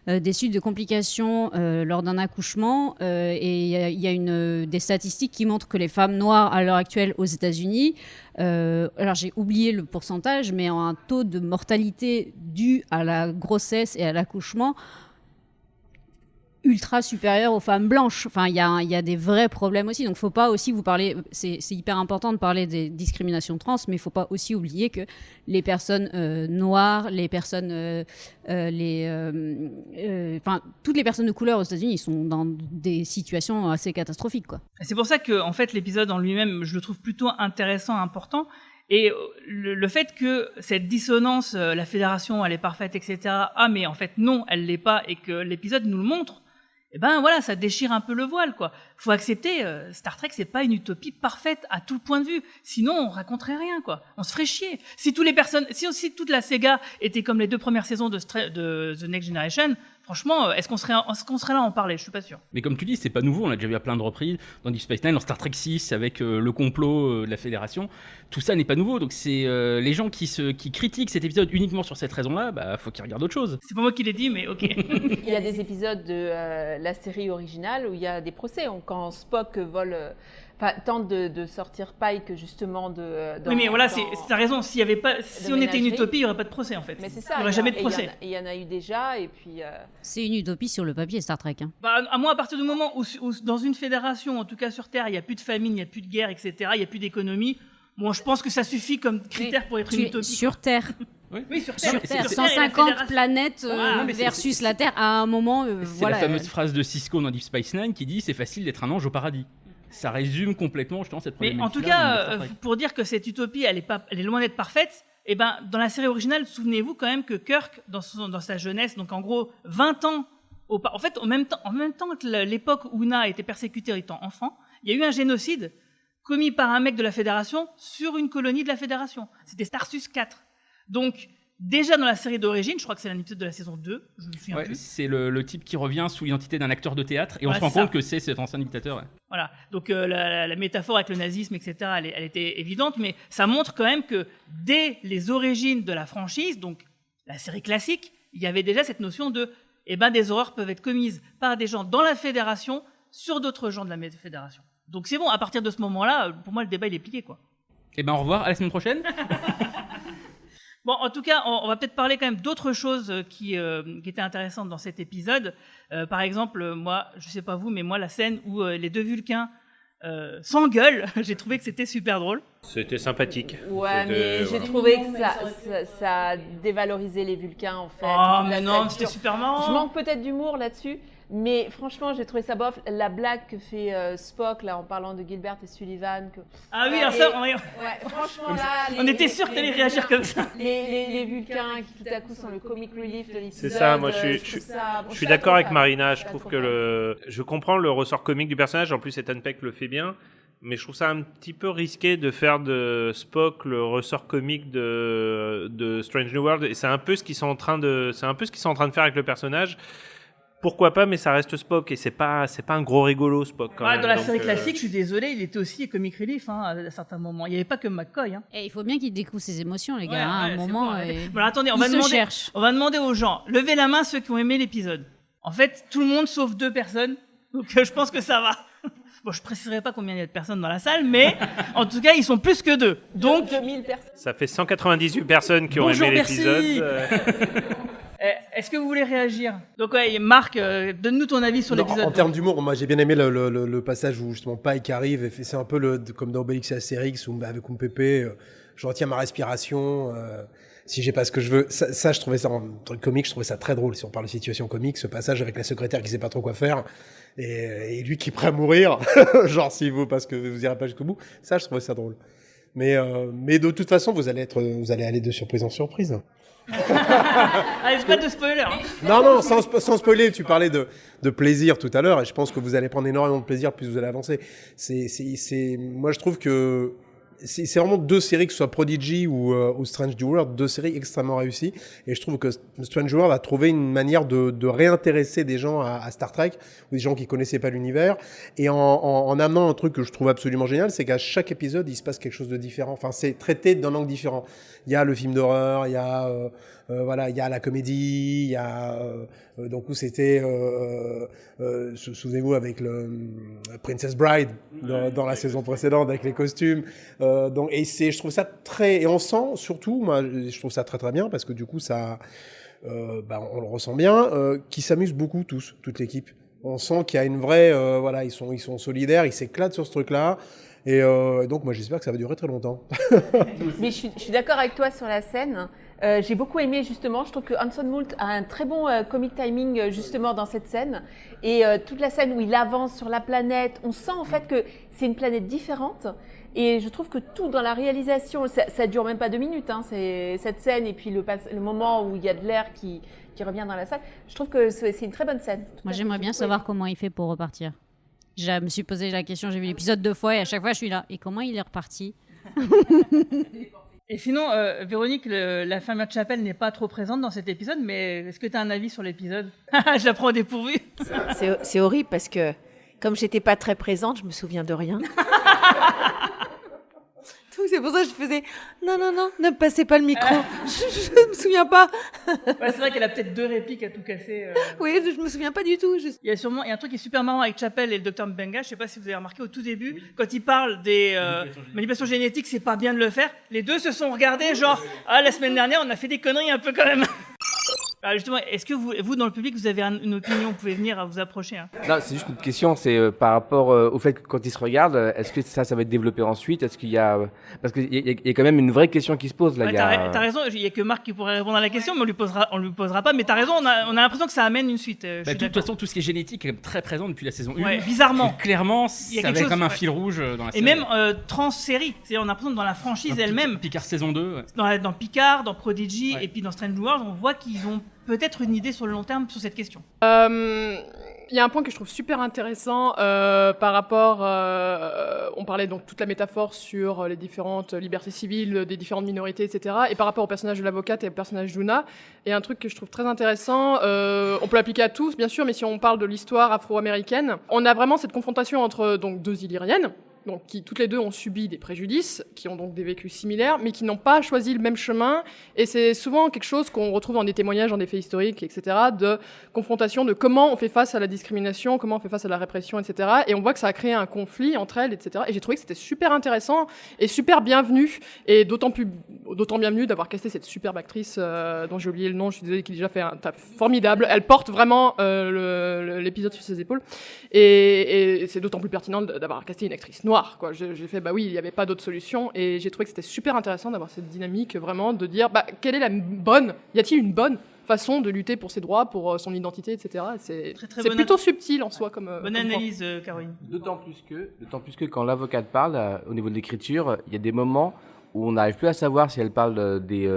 des suites de complications lors d'un accouchement. Et il y a des statistiques qui montrent que les femmes noires à l'heure actuelle aux États-Unis, alors j'ai oublié le pourcentage, mais ont un taux de mortalité dû à la grossesse et à l'accouchement ultra supérieur aux femmes blanches. Enfin, il y a des vrais problèmes aussi. Donc, faut pas aussi vous parler... C'est hyper important de parler des discriminations trans, mais il faut pas aussi oublier que les personnes noires, les personnes... toutes les personnes de couleur aux États-Unis, ils sont dans des situations assez catastrophiques, quoi. C'est pour ça que, en fait, l'épisode en lui-même, je le trouve plutôt intéressant, important. Et le fait que cette dissonance, la fédération, elle est parfaite, etc. Ah, mais en fait, non, elle l'est pas, et que l'épisode nous le montre, eh ben voilà, ça déchire un peu le voile, quoi. Faut accepter, Star Trek, c'est pas une utopie parfaite à tout point de vue. Sinon, on raconterait rien, quoi. On se ferait chier. Si toute la Sega était comme les 2 premières saisons de The Next Generation, franchement, est-ce qu'on serait là à en parler ? Je suis pas sûr. Mais comme tu dis, c'est pas nouveau. On l'a déjà vu à plein de reprises dans Deep Space Nine, dans Star Trek 6, avec le complot de la Fédération. Tout ça n'est pas nouveau. Donc c'est les gens qui critiquent cet épisode uniquement sur cette raison-là, faut qu'ils regardent autre chose. C'est pas moi qui l'ai dit, mais ok. Il y a des épisodes de la série originale où il y a des procès. Quand Spock tente de sortir Pike justement oui, mais voilà, t'as raison. Si on était une utopie, il n'y aurait pas de procès, en fait. Mais c'est ça. Il n'y aurait jamais de procès. Il y en a eu déjà, et puis... C'est une utopie sur le papier, Star Trek. À moi, à partir du moment où dans une fédération, en tout cas sur Terre, il n'y a plus de famine, il n'y a plus de guerre, etc., il n'y a plus d'économie, bon, je pense que ça suffit comme critère pour être une utopie. Sur Terre. Oui, sur Terre. Sur Terre, Sur Terre, 150 planètes Non, mais versus la Terre. À un moment, C'est voilà. la fameuse phrase de Cisco dans Deep Space Nine qui dit c'est facile d'être un ange au paradis. Ça résume complètement justement cette Mais problématique. en tout cas, pour dire que cette utopie, elle est loin d'être parfaite. Et ben, dans la série originale, souvenez-vous quand même que Kirk, dans sa jeunesse, donc en gros 20 ans, en fait, en même temps que l'époque où Una a été persécutée étant enfant, il y a eu un génocide commis par un mec de la Fédération sur une colonie de la Fédération. C'était Starsus 4. Donc, déjà dans la série d'origine, je crois que c'est un épisode de la saison 2, je me souviens plus. C'est le type qui revient sous l'identité d'un acteur de théâtre et on Ouais, se rend c'est ça. compte que c'est cet ancien dictateur. Ouais. Voilà, donc la métaphore avec le nazisme, etc., elle était évidente, mais ça montre quand même que dès les origines de la franchise, donc la série classique, il y avait déjà cette notion de, des horreurs peuvent être commises par des gens dans la Fédération sur d'autres gens de la Fédération. Donc c'est bon, à partir de ce moment-là, pour moi, le débat, il est plié, quoi. Au revoir, à la semaine prochaine. Bon, en tout cas, on va peut-être parler quand même d'autres choses qui étaient intéressantes dans cet épisode. Par exemple, moi, je sais pas vous, mais moi, la scène où les deux Vulcains s'engueulent, j'ai trouvé que c'était super drôle. C'était sympathique. Ouais, mais j'ai trouvé que ça a dévalorisé les Vulcains, en fait. Oh, mais non, c'était super marrant. Je manque peut-être d'humour là-dessus, mais franchement, j'ai trouvé ça bof. La blague que fait Spock, là, en parlant de Gilbert et Sullivan. Ah oui, alors ça, franchement, là... on était sûr que t'allais réagir comme ça. Les Vulcains qui, tout à coup, sont le comic relief de l'épisode. C'est ça, moi je suis d'accord avec Marina. Je trouve que je comprends le ressort comique du personnage. En plus, Ethan Peck le fait bien. Mais je trouve ça un petit peu risqué de faire de Spock le ressort comique de Strange New World. Et c'est un peu ce qu'ils sont en train de faire avec le personnage. Pourquoi pas, mais ça reste Spock et c'est pas un gros rigolo Spock quand même. Dans la série classique, je suis désolé, il était aussi comic relief à certains moments. Il n'y avait pas que McCoy. Et il faut bien qu'il découvre ses émotions, les gars. À un moment, Bon, alors, attendez, on va demander aux gens. Levez la main ceux qui ont aimé l'épisode. En fait, tout le monde sauf 2 personnes. Donc je pense que ça va. Bon, je préciserai pas combien il y a de personnes dans la salle, mais en tout cas, ils sont plus que 2. Donc 2000 personnes. Ça fait 198 personnes qui ont aimé l'épisode. Est-ce que vous voulez réagir? Donc Marc, donne-nous ton avis sur l'épisode. En termes d'humour, moi j'ai bien aimé le passage où justement Pike arrive et c'est un peu comme dans Obélix et Astérix où avec Pépé, je retiens ma respiration. Si j'ai pas ce que je veux, ça je trouvais ça un truc comique, je trouvais ça très drôle. Si on parle de situation comique, ce passage avec la secrétaire qui sait pas trop quoi faire et lui qui est prêt à mourir, genre s'il veut parce que vous irez pas jusqu'au bout, ça je trouvais ça drôle. Mais de toute façon, vous allez aller de surprise en surprise. Allez, pas de spoiler. Hein. Non, sans spoiler, tu parlais de plaisir tout à l'heure et je pense que vous allez prendre énormément de plaisir plus vous allez avancer. Moi je trouve que c'est vraiment 2 séries, que ce soit Prodigy ou Strange New World, 2 séries extrêmement réussies. Et je trouve que Strange New World a trouvé une manière de réintéresser des gens à Star Trek, ou des gens qui connaissaient pas l'univers. Et en amenant un truc que je trouve absolument génial, c'est qu'à chaque épisode, il se passe quelque chose de différent. Enfin, c'est traité d'un angle différent. Il y a le film d'horreur, il y a il y a la comédie, il y a donc où c'était souvenez-vous avec le Princess Bride dans la saison précédente avec les costumes. Donc je trouve ça très, et on sent surtout, moi je trouve ça très très bien parce que du coup ça on le ressent bien, qu'ils s'amusent beaucoup toute l'équipe. On sent qu'il y a une vraie ils sont solidaires, ils s'éclatent sur ce truc-là. Et donc moi j'espère que ça va durer très longtemps. Mais je suis d'accord avec toi sur la scène. J'ai beaucoup aimé justement, je trouve que Anson Mount a un très bon comic timing justement dans cette scène. Et toute la scène où il avance sur la planète, on sent en fait que c'est une planète différente. Et je trouve que tout dans la réalisation, ça dure même pas 2 minutes, hein, c'est cette scène et puis le moment où il y a de l'air qui revient dans la salle. Je trouve que c'est une très bonne scène. Moi j'aimerais bien savoir comment il fait pour repartir. Je me suis posé la question, j'ai vu l'épisode 2 fois et à chaque fois je suis là. Et comment il est reparti? Et sinon, Véronique, la fermière de chapelle n'est pas trop présente dans cet épisode, mais est-ce que tu as un avis sur l'épisode? Je la prends au dépourvu. C'est horrible parce que comme j'étais pas très présente, je me souviens de rien. Donc c'est pour ça que je faisais non, ne me passez pas le micro. Je me souviens pas. Ouais, c'est vrai qu'elle a peut-être 2 répliques à tout casser. Oui, je me souviens pas du tout. Il y a un truc qui est super marrant avec Chapel et le Dr Mbenga. Je sais pas si vous avez remarqué au tout début, quand ils parlent des manipulations génétiques, c'est pas bien de le faire. Les deux se sont regardés genre la semaine dernière on a fait des conneries un peu quand même. Alors justement, est-ce que vous, dans le public, vous avez une opinion, vous pouvez venir vous approcher hein. Non, c'est juste une question, c'est par rapport au fait que quand ils se regardent, est-ce que ça va être développé ensuite? Est-ce qu'il y a... Parce qu'il y a quand même une vraie question qui se pose là. Ouais, t'as raison, il n'y a que Marc qui pourrait répondre à la question, mais on lui posera pas. Mais t'as raison, on a l'impression que ça amène une suite. De toute façon, tout ce qui est génétique est quand même très présent depuis la saison 1. Ouais, bizarrement. Donc, clairement, ça avait comme un fil rouge dans la série. Et même trans-série, c'est-à-dire on a l'impression que dans la franchise elle-même. Picard saison 2. Ouais. Dans Picard, dans Prodigy et puis dans Strange Worlds, on voit qu'ils ont peut-être une idée sur le long terme sur cette question. Il y a un point que je trouve super intéressant par rapport, on parlait donc toute la métaphore sur les différentes libertés civiles des différentes minorités, etc. Et par rapport au personnage de l'avocate et au personnage d'Una, et un truc que je trouve très intéressant, on peut l'appliquer à tous bien sûr, mais si on parle de l'histoire afro-américaine, on a vraiment cette confrontation entre donc deux Illyriennes, donc qui toutes les deux ont subi des préjudices, qui ont donc des vécus similaires, mais qui n'ont pas choisi le même chemin. Et c'est souvent quelque chose qu'on retrouve dans des témoignages, dans des faits historiques, etc., de confrontation de comment on fait face à la discrimination, comment on fait face à la répression, etc. Et on voit que ça a créé un conflit entre elles, etc. Et j'ai trouvé que c'était super intéressant et super bienvenu, et d'autant bienvenu d'avoir casté cette superbe actrice dont j'ai oublié le nom, je suis désolée, qui a déjà fait un taf formidable. Elle porte vraiment l'épisode sur ses épaules, et c'est d'autant plus pertinent d'avoir casté une actrice noire. Quoi. J'ai fait, bah oui, il n'y avait pas d'autre solution, et j'ai trouvé que c'était super intéressant d'avoir cette dynamique, vraiment, de dire, bah, quelle est y a-t-il une bonne façon de lutter pour ses droits, pour son identité, etc. C'est plutôt subtil en soi comme bonne analyse, Caroline. D'autant plus que quand l'avocate parle, au niveau de l'écriture, il y a des moments où on n'arrive plus à savoir si elle parle des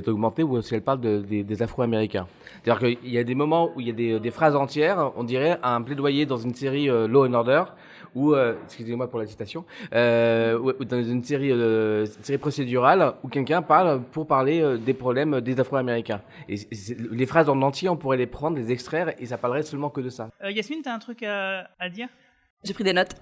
augmentés ou si elle parle des Afro-Américains. C'est-à-dire qu'il y a des moments où il y a des phrases entières, on dirait un plaidoyer dans une série Law and Order, ou excusez-moi pour la citation, ou dans une série procédurale où quelqu'un parle pour parler des problèmes des Afro-Américains. Et les phrases en entier, on pourrait les prendre, les extraire, et ça parlerait seulement que de ça. Yasmine, t'as un truc à dire? J'ai pris des notes.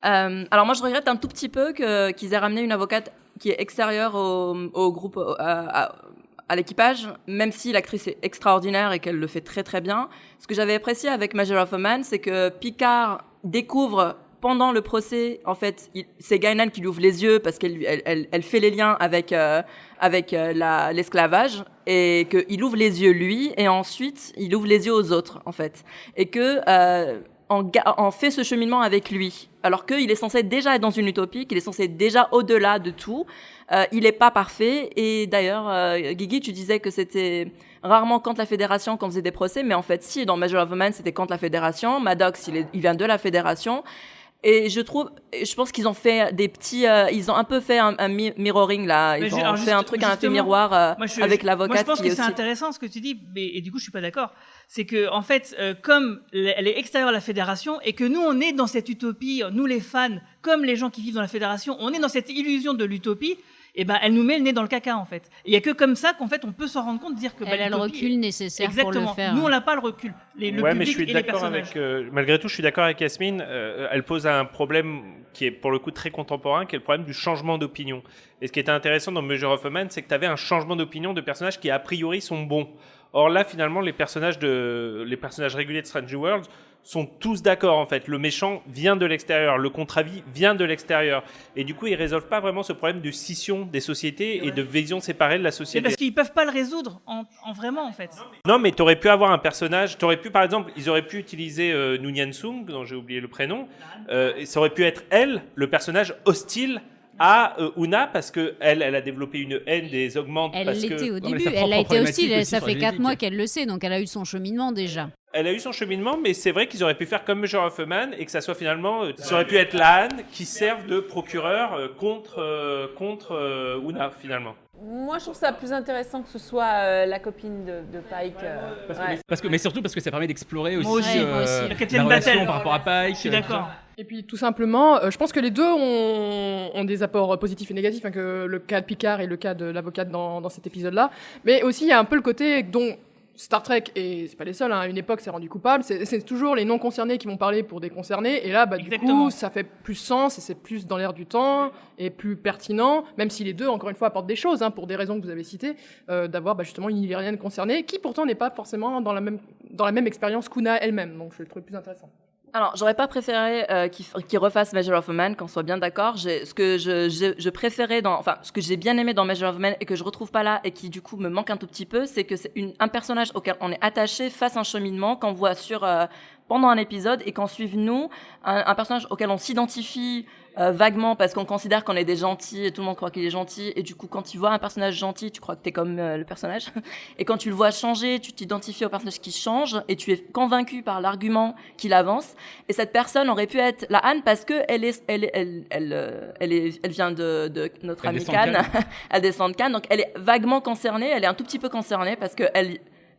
Alors moi, je regrette un tout petit peu qu'ils aient ramené une avocate qui est extérieure au groupe, à l'équipage, même si l'actrice est extraordinaire et qu'elle le fait très très bien. Ce que j'avais apprécié avec Measure of a Man, c'est que Picard découvre pendant le procès, en fait, c'est Guinan qui lui ouvre les yeux parce qu'elle fait les liens avec l'esclavage, et qu'il ouvre les yeux lui, et ensuite il ouvre les yeux aux autres, en fait, et que en fait ce cheminement avec lui, alors qu'il est censé déjà être dans une utopie, qu'il est censé déjà au-delà de tout. Il est pas parfait, et d'ailleurs, Guigui, tu disais que c'était rarement contre la Fédération qu'on faisait des procès, mais en fait, si, dans Measure of a Man, c'était contre la Fédération. Maddox, il vient de la Fédération. Et je pense qu'ils ont fait ils ont un peu fait un mirroring là. Ils ont fait un truc, un effet miroir avec l'avocate. Moi, je pense que c'est intéressant ce que tu dis, et du coup, je suis pas d'accord. C'est que, en fait, comme elle est extérieure à la Fédération, et que nous, on est dans cette utopie, nous les fans, comme les gens qui vivent dans la Fédération, on est dans cette illusion de l'utopie. Et ben, elle nous met le nez dans le caca, en fait. Il y a que comme ça qu'en fait, on peut s'en rendre compte, de dire que elle a le recul nécessaire exactement. pour le faire. Nous, on n'a pas le recul. Le mais public je suis et les d'accord personnages. malgré tout, je suis d'accord avec Yasmine. Elle pose un problème qui est pour le coup très contemporain, qui est le problème du changement d'opinion. Et ce qui était intéressant dans Measure of a Man, c'est que tu avais un changement d'opinion de personnages qui a priori sont bons. Or là, finalement, les personnages réguliers de Strange Worlds sont tous d'accord, en fait. Le méchant vient de l'extérieur, le contre-avis vient de l'extérieur. Et du coup, ils résolvent pas vraiment ce problème de scission des sociétés et de vision séparée de la société. Mais parce qu'ils peuvent pas le résoudre en vraiment, en fait. Non, mais t'aurais pu avoir un personnage, par exemple, ils auraient pu utiliser Nunyan Sung, dont j'ai oublié le prénom, et ça aurait pu être elle, le personnage hostile à Una, parce que elle a développé une haine des augmentes. Elle l'était au début, elle a été hostile, ça fait 4 mois qu'elle le sait, donc elle a eu son cheminement déjà. Elle a eu son cheminement, mais c'est vrai qu'ils auraient pu faire comme Measure of a Man, et que ça soit finalement, ça aurait pu être Lahan qui serve de procureur contre Una, finalement. Moi, je trouve ça plus intéressant que ce soit la copine de Pike. Mais surtout parce que ça permet d'explorer aussi, moi aussi. la relation par rapport à Pike. Je suis d'accord. Et puis tout simplement, je pense que les deux ont des apports positifs et négatifs, hein, que le cas de Picard et le cas de l'avocate dans cet épisode-là. Mais aussi, il y a un peu le côté dont Star Trek, et c'est pas les seuls, hein, à une époque s'est rendu coupable, c'est toujours les non-concernés qui vont parler pour des concernés, et là, du coup, ça fait plus sens, et c'est plus dans l'air du temps, et plus pertinent, même si les deux, encore une fois, apportent des choses, hein, pour des raisons que vous avez citées, d'avoir justement une Illyrienne concernée, qui pourtant n'est pas forcément dans la même expérience qu'Una elle-même, donc je le trouve plus intéressant. Alors, j'aurais pas préféré qu'il refasse Measure of a Man, qu'on soit bien d'accord. Ce que je préférais ce que j'ai bien aimé dans Measure of a Man et que je retrouve pas là et qui du coup me manque un tout petit peu, c'est que c'est un personnage auquel on est attaché fasse un cheminement qu'on voit pendant un épisode et qu'on suive nous, un personnage auquel on s'identifie vaguement parce qu'on considère qu'on est des gentils et tout le monde croit qu'il est gentil et du coup quand tu vois un personnage gentil tu crois que t'es comme le personnage et quand tu le vois changer tu t'identifies au personnage qui change et tu es convaincu par l'argument qu'il avance et cette personne aurait pu être la Anne parce que elle vient de notre amie Khan, elle descend de Khan donc elle est vaguement concernée, elle est un tout petit peu concernée parce que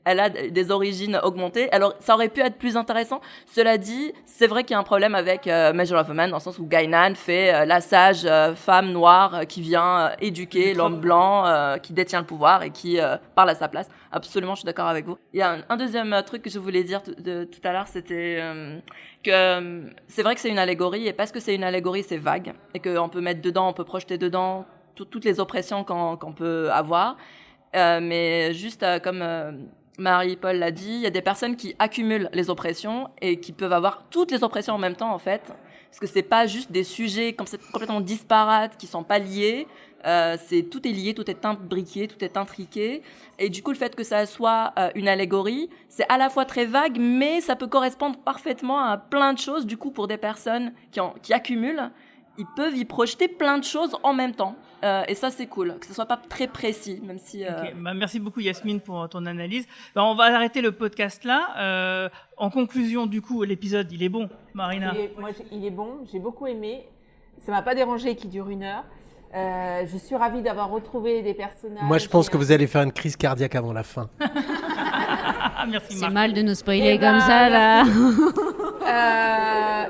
elle a des origines augmentées. Alors, ça aurait pu être plus intéressant. Cela dit, c'est vrai qu'il y a un problème avec Measure of a Man, dans le sens où Guinan fait la sage femme noire qui vient éduquer l'homme blanc qui détient le pouvoir et qui parle à sa place. Absolument, je suis d'accord avec vous. Il y a un deuxième truc que je voulais dire tout à l'heure, c'était que c'est vrai que c'est une allégorie, et parce que c'est une allégorie, c'est vague, et qu'on peut mettre dedans, on peut projeter dedans toutes les oppressions qu'on peut avoir. Mais juste comme... Marie-Paul l'a dit, il y a des personnes qui accumulent les oppressions et qui peuvent avoir toutes les oppressions en même temps, en fait. Parce que c'est pas juste des sujets complètement disparates, qui sont pas liés. Tout est lié, tout est imbriqué, tout est intriqué. Et du coup, le fait que ça soit une allégorie, c'est à la fois très vague, mais ça peut correspondre parfaitement à plein de choses. Du coup, pour des personnes qui accumulent, ils peuvent y projeter plein de choses en même temps. Et ça, c'est cool, que ce soit pas très précis, même si... Okay. Merci beaucoup, Yasmine, pour ton analyse. On va arrêter le podcast là. En conclusion, du coup, l'épisode, il est bon, Marina? Il est bon, j'ai beaucoup aimé. Ça m'a pas dérangé qu'il dure 1 heure. Je suis ravie d'avoir retrouvé des personnages. Moi, je pense que vous allez faire une crise cardiaque avant la fin. Merci, c'est mal de nous spoiler comme ça, là.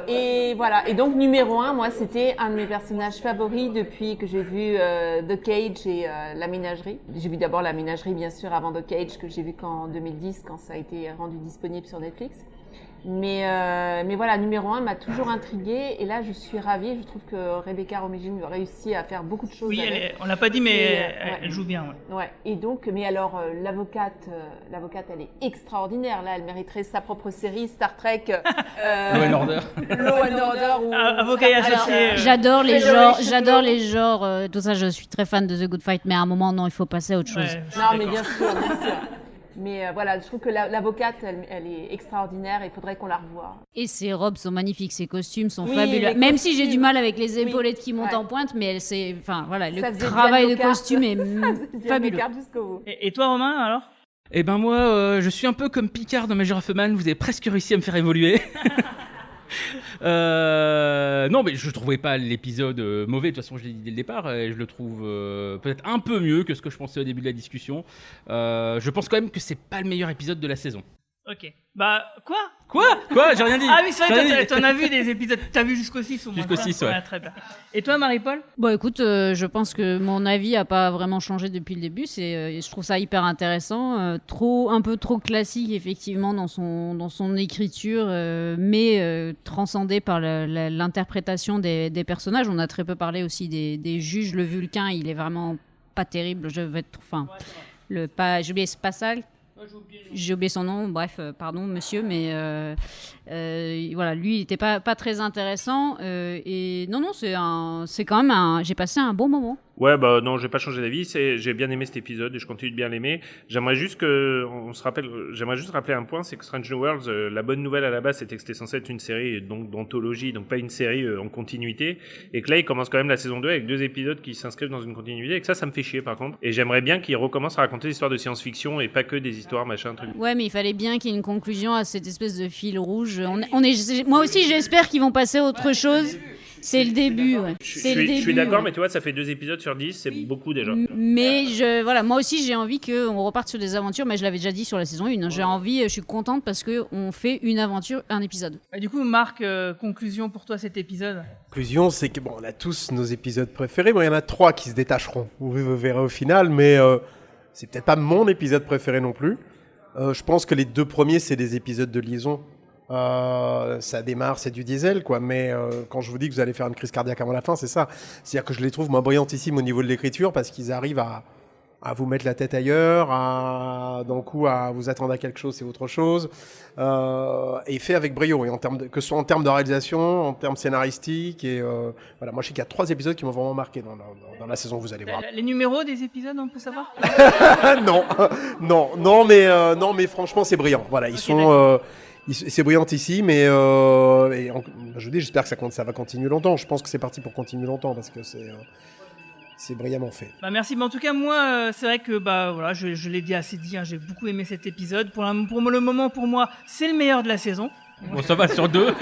Et voilà. Et donc, numéro 1, moi, c'était un de mes personnages favoris depuis que j'ai vu The Cage et La Ménagerie. J'ai vu d'abord La Ménagerie, bien sûr, avant The Cage, que j'ai vu qu'en 2010, quand ça a été rendu disponible sur Netflix. Mais voilà, numéro 1 m'a toujours intriguée et là je suis ravie. Je trouve que Rebecca Romijn a réussi à faire beaucoup de choses. Oui, on l'a pas dit, mais elle joue bien. Ouais. Et donc, mais alors l'avocate, elle est extraordinaire. Là, elle mériterait sa propre série Star Trek. Law and Order. Law and Order ou avocat et associé. J'adore les genres. Tout ça, je suis très fan de The Good Fight, mais à un moment, non, il faut passer à autre chose. Non, mais bien sûr. Mais voilà, je trouve que l'avocate, elle est extraordinaire et il faudrait qu'on la revoie. Et ses robes sont magnifiques, ses costumes sont fabuleux. Même si j'ai du mal avec les épaulettes qui montent en pointe, mais le travail de costume est fabuleux. Et toi, Romain, alors? Eh ben moi, je suis un peu comme Picard dans Measure of a Man, vous avez presque réussi à me faire évoluer. Non, mais je trouvais pas l'épisode mauvais. De toute façon, je l'ai dit dès le départ. Et je le trouve peut-être un peu mieux que ce que je pensais au début de la discussion. Je pense quand même que c'est pas le meilleur épisode de la saison. Ok. Bah, quoi? J'ai rien dit. Ah oui, c'est vrai, t'en as vu des épisodes. T'as vu jusqu'au 6 au moins. Jusqu'au 6, ouais. Très bien. Et toi, Marie-Paul? Bon, écoute, je pense que mon avis a pas vraiment changé depuis le début. Je trouve ça hyper intéressant. Un peu trop classique, effectivement, dans son écriture, mais transcendé par l'interprétation des personnages. On a très peu parlé aussi des juges. Le Vulcain, il est vraiment pas terrible. J'ai oublié Spatial. J'ai oublié son nom, bref, pardon monsieur, mais voilà, lui il était pas très intéressant et non, c'est quand même j'ai passé un bon moment. Ouais, bah non, j'ai pas changé d'avis. J'ai bien aimé cet épisode et je continue de bien l'aimer. J'aimerais juste rappeler un point, c'est que Strange New Worlds, la bonne nouvelle à la base, c'était que c'était censé être une série donc d'anthologie, donc pas une série en continuité, et que là, il commence quand même la saison 2 avec 2 épisodes qui s'inscrivent dans une continuité, et que ça me fait chier par contre. Et j'aimerais bien qu'il recommence à raconter des histoires de science-fiction et pas que des histoires machin truc. Ouais, mais il fallait bien qu'il y ait une conclusion à cette espèce de fil rouge. Moi aussi, j'espère qu'ils vont passer à autre chose. C'est le début, ouais. Je suis d'accord, mais tu vois, ça fait 2 épisodes sur 10, c'est beaucoup déjà. Mais moi aussi, j'ai envie qu'on reparte sur des aventures, mais je l'avais déjà dit sur la saison 1. Je suis contente parce qu'on fait une aventure, un épisode. Du coup, Marc, conclusion pour toi cet épisode? Conclusion, c'est que on a tous nos épisodes préférés. Bon, il y en a 3 qui se détacheront. Vous verrez au final, mais c'est peut-être pas mon épisode préféré non plus. Je pense que les 2 premiers, c'est des épisodes de liaison. Ça démarre, c'est du diesel, quoi. Mais quand je vous dis que vous allez faire une crise cardiaque avant la fin, c'est ça. C'est-à-dire que je les trouve, moi, brillantissimes au niveau de l'écriture parce qu'ils arrivent à vous mettre la tête ailleurs, d'un coup à vous attendre à quelque chose, c'est autre chose, et fait avec brio, et que ce soit en termes de réalisation, en termes scénaristiques, et voilà, moi je sais qu'il y a 3 épisodes qui m'ont vraiment marqué dans la saison, vous allez voir. Les numéros des épisodes, on peut savoir? non, mais franchement c'est brillant, voilà, c'est brillant ici, mais je vous dis, j'espère que ça va continuer longtemps, je pense que c'est parti pour continuer longtemps, parce que c'est brillamment fait. Merci. En tout cas, moi, c'est vrai que voilà, je l'ai assez dit. J'ai beaucoup aimé cet épisode. Pour le moment, pour moi, c'est le meilleur de la saison. Bon, ça va sur 2,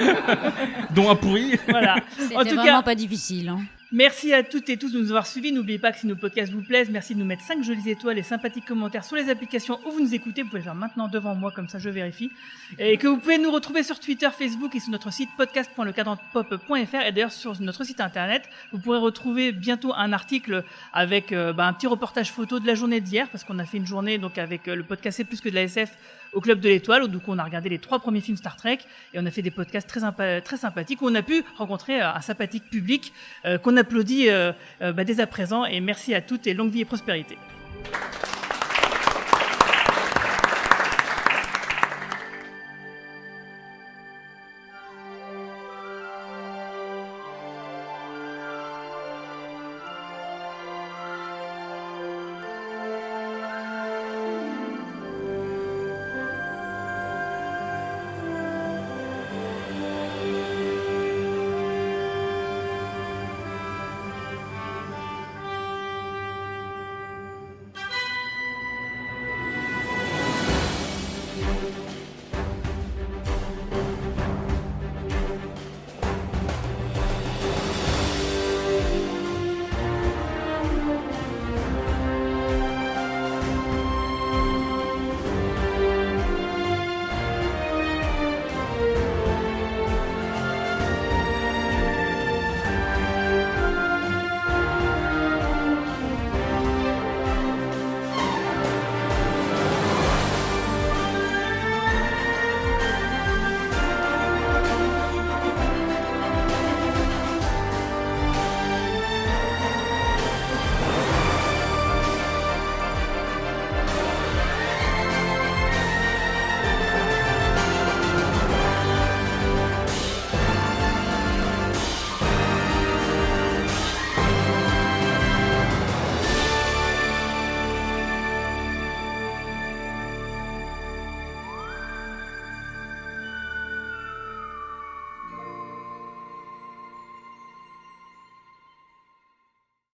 dont un pourri. Voilà. C'était vraiment pas difficile. Merci à toutes et tous de nous avoir suivis. N'oubliez pas que si nos podcasts vous plaisent, merci de nous mettre 5 jolies étoiles et sympathiques commentaires sur les applications où vous nous écoutez. Vous pouvez le faire maintenant devant moi, comme ça je vérifie. Et que vous pouvez nous retrouver sur Twitter, Facebook et sur notre site podcast.lecadranpop.fr. Et d'ailleurs, sur notre site internet, vous pourrez retrouver bientôt un article avec un petit reportage photo de la journée d'hier, parce qu'on a fait une journée donc avec le podcast C'est plus que de la SF au Club de l'Étoile, où du coup on a regardé les 3 premiers films Star Trek et on a fait des podcasts très sympathiques où on a pu rencontrer un sympathique public qu'on applaudit dès à présent. Et merci à toutes et longue vie et prospérité.